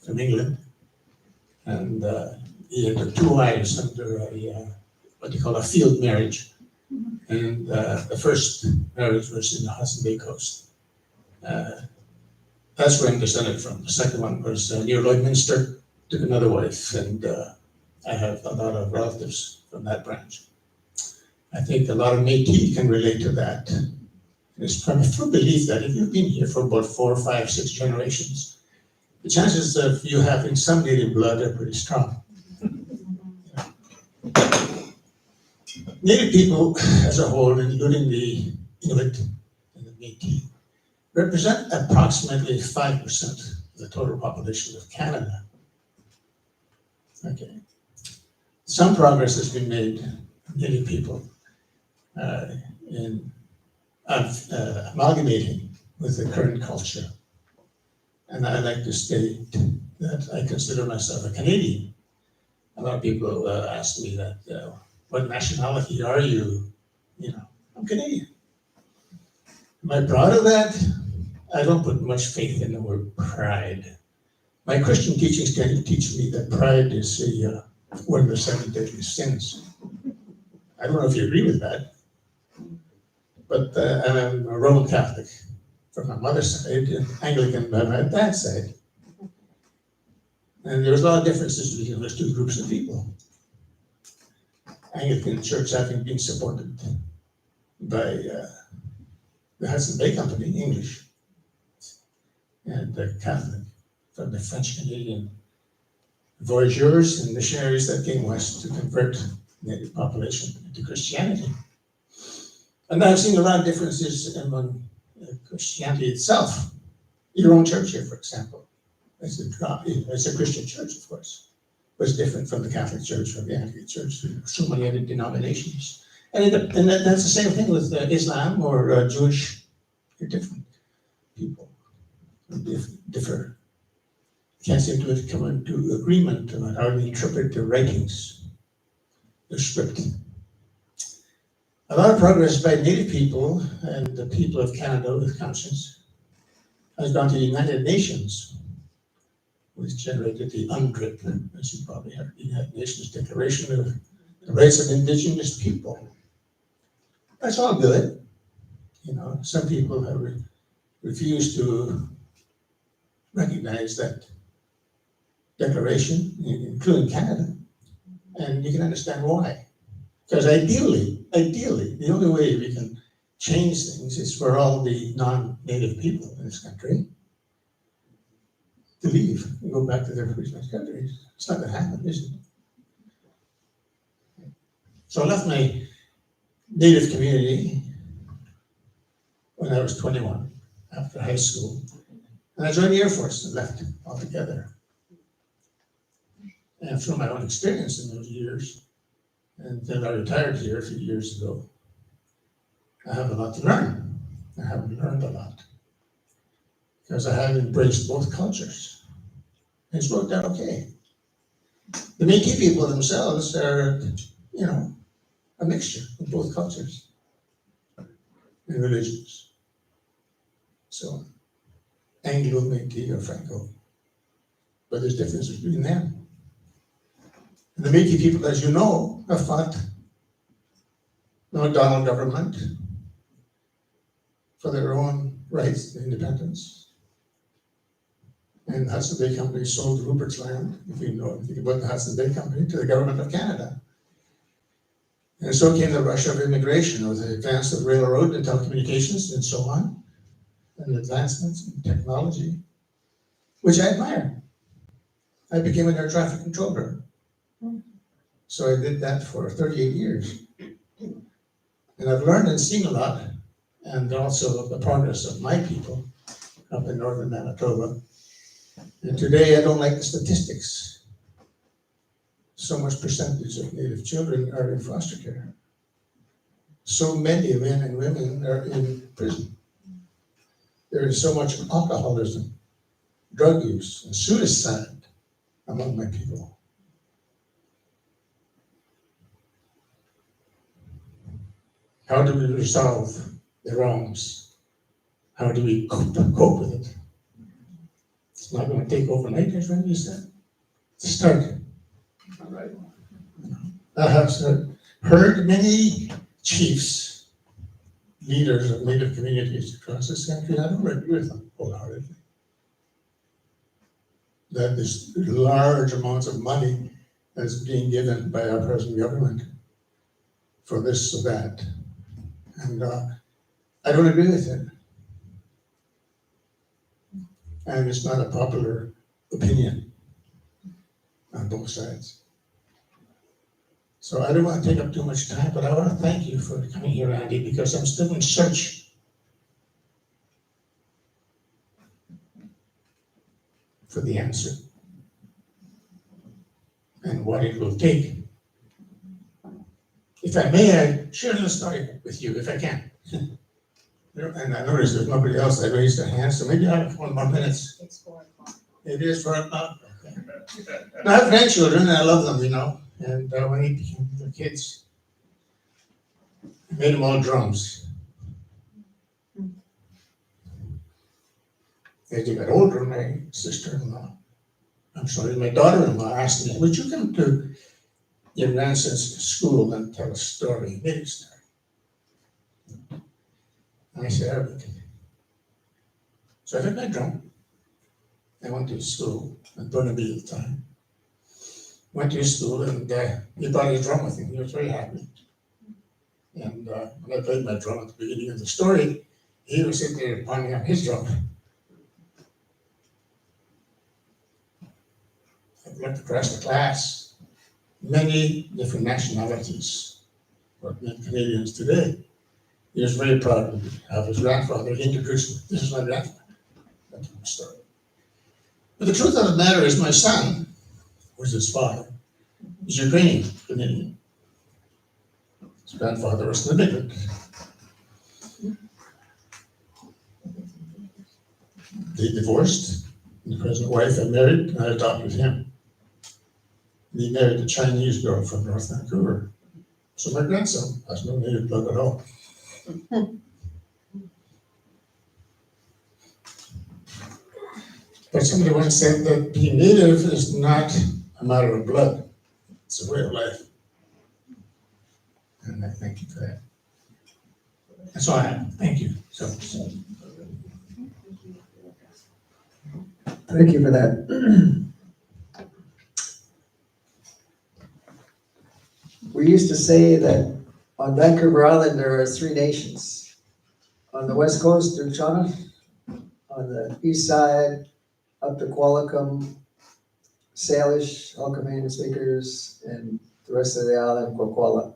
Speaker 8: from England. And he had 2 wives under what they call a field marriage. And the first marriage was in the Hudson Bay coast. That's where I'm descended from. The second one was near Lloydminster, took another wife, and I have a lot of relatives from that branch. I think a lot of Métis can relate to that. It's my firm belief that if you've been here for about 4, 5, 6 generations, the chances of you having some native blood are pretty strong. Native people as a whole, including the Inuit and the Métis, represent approximately 5% of the total population of Canada. Okay. some progress has been made, Native people, in amalgamating with the current culture. And I like to state that I consider myself a Canadian. A lot of people ask me that, what nationality are you? You know, I'm Canadian. Am I proud of that? I don't put much faith in the word pride. My Christian teachings tend to teach me that pride is one of the 7 deadly sins. I don't know if you agree with that, but I'm a Roman Catholic from my mother's side and Anglican by my dad's side. And there's a lot of differences between those two groups of people. Anglican Church having been supported by the Hudson Bay Company, English, and the Catholic from the French-Canadian voyageurs and missionaries that came west to convert the native population into Christianity. And I've seen a lot of differences among Christianity itself. Your own church here, for example, it's a Christian church, of course, but it's different from the Catholic Church, from the Anglican Church, so many other denominations. And that's the same thing with Islam or Jewish. They're different people, differ. Can't seem to come into agreement about how to interpret their writings, their script. A lot of progress by Native people and the people of Canada with conscience has gone to the United Nations, which generated the UNDRIP, as you probably heard, the United Nations Declaration of the Rights of Indigenous People. That's all good. You know, some people have refused to recognize that declaration, including Canada, and you can understand why. Because ideally, the only way we can change things is for all the non-native people in this country to leave and go back to their original countries. It's not going to happen, is it? So I left my native community when I was 21, after high school, and I joined the Air Force and left altogether. And from my own experience in those years, and then I retired here a few years ago, I have a lot to learn. I haven't learned a lot because I have embraced both cultures. And it's worked out okay. The Métis people themselves are, you know, a mixture of both cultures and religions. So, Anglo, Métis, or Franco, but there's differences between them. And the Métis people, as you know, have fought the Macdonald government for their own rights and independence. And the Hudson Bay Company sold Rupert's Land, if you know anything about the Hudson Bay Company, to the government of Canada. And so came the rush of immigration, with the advance of railroad and telecommunications and so on, and advancements in technology, which I admire. I became an air traffic controller. So I did that for 38 years. And I've learned and seen a lot, and also the progress of my people up in northern Manitoba. And today I don't like the statistics. So much percentage of Native children are in foster care. So many men and women are in prison. There is so much alcoholism, drug use, and suicide among my people. How do we resolve the wrongs? How do we cope with it? It's not going to take overnight, as Randy said. It's a start. All right. I have heard many chiefs, leaders of Native communities across this country, and I don't agree with them wholeheartedly. That there's large amounts of money that's being given by our present government for this or that. And I don't agree with it. And it's not a popular opinion on both sides. So I don't want to take up too much time, but I want to thank you for coming here, Andy, because I'm still in search for the answer and what it will take If I may, I share a little story with you, if I can. And I noticed there's nobody else that raised their hand, so maybe I have a couple more minutes.
Speaker 2: It's 4:00.
Speaker 8: It is 4 o'clock, okay. I have grandchildren, and I love them, you know, and when they became the kids, I made them all drums. As they got older, my sister-in-law, I'm sorry, my daughter-in-law asked me, would you come to your grandson's school and tell a story, maybe a story? And I said, Arabic. So I took my drum. I went to his school at Burnaby at the time. Went to his school and he brought his drum with him. He was very happy. And when I played my drum at the beginning of the story, he was sitting there pounding on his drum. I looked across the class, many different nationalities, but many Canadians today. He was very proud of his grandfather. He introduced me. This is my grandfather. That's my story. But the truth of the matter is my son, was his father, is Ukrainian Canadian. His grandfather was an immigrant. They divorced, and the present wife had married, and I adopted him. And he married a Chinese girl from North Vancouver. So my grandson has no native blood at all. But somebody once said that being native is not a matter of blood, it's a way of life. And I thank you for that. That's all I have. Thank you.
Speaker 1: Thank you for that. We used to say that on Vancouver Island, there are 3 nations. On the west coast, Nu-chal-nuth, on the east side, up to Qualicum, Salish, Alcamain speakers, and the rest of the island, Kwakwala.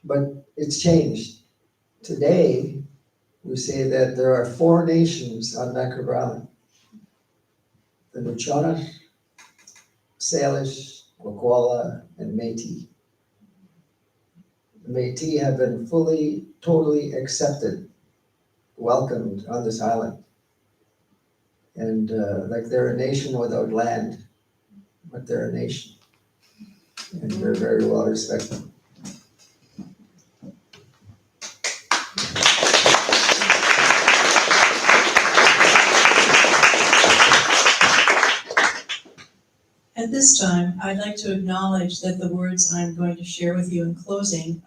Speaker 1: But it's changed. Today, we say that there are 4 nations on Vancouver Island. The Nu-chal-nuth, Salish, Kwakwala, and Métis. The Métis have been fully, totally accepted, welcomed on this island. And like they're a nation without land, but they're a nation. And they're very well respected.
Speaker 4: At this time, I'd like to acknowledge that the words I'm going to share with you in closing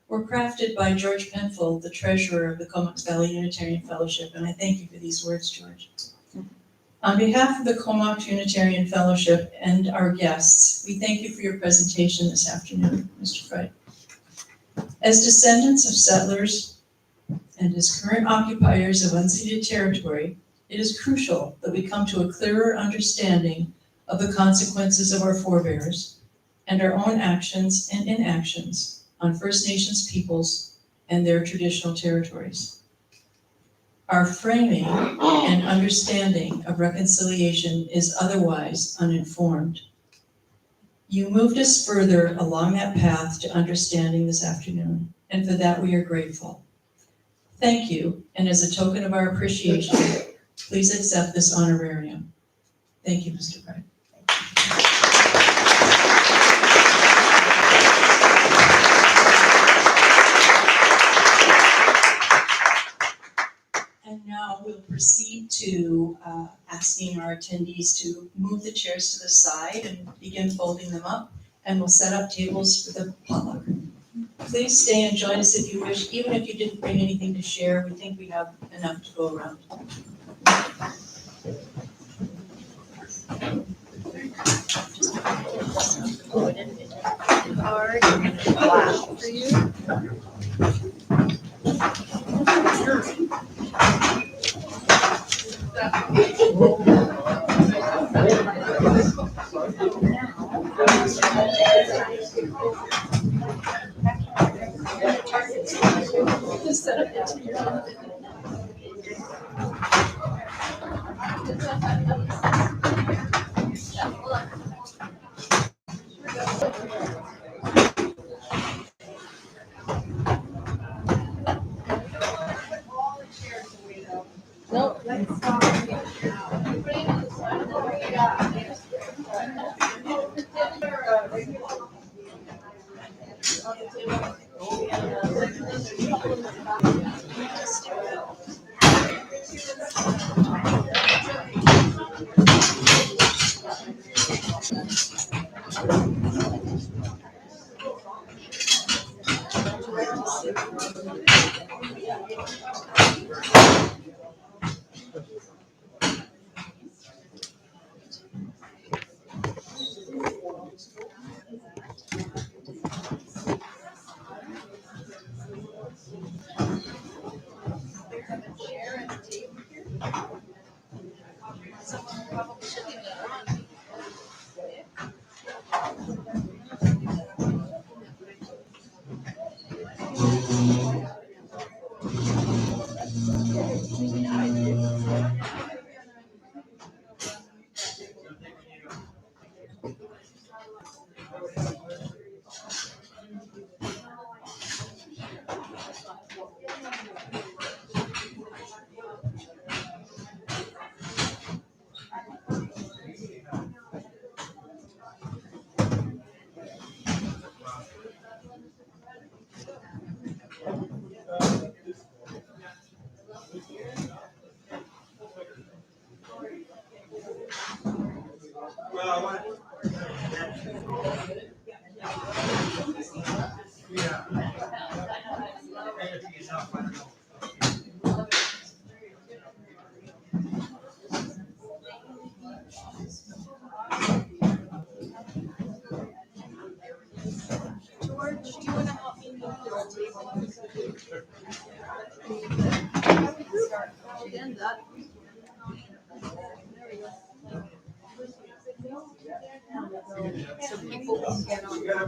Speaker 4: were crafted by George Penfold, the treasurer of the Comox Valley Unitarian Fellowship, and I thank you for these words, George. On behalf of the Comox Unitarian Fellowship and our guests, we thank you for your presentation this afternoon, Mr. Fred. As descendants of settlers and as current occupiers of unceded territory, it is crucial that we come to a clearer understanding of the consequences of our forebears and our own actions and inactions on First Nations peoples and their traditional territories. Our framing and understanding of reconciliation is otherwise uninformed. You moved us further along that path to understanding this afternoon, and for that we are grateful. Thank you, and as a token of our appreciation, please accept this honorarium. Thank you, Mr. Wright. And now we'll proceed to asking our attendees to move the chairs to the side and begin folding them up, and we'll set up tables for the potluck. Please stay and join us if you wish, even if you didn't bring anything to share. We think we have enough to go around.
Speaker 2: Card, wow, for you. George, do you want to help me move this table? Stand up. So people can get on.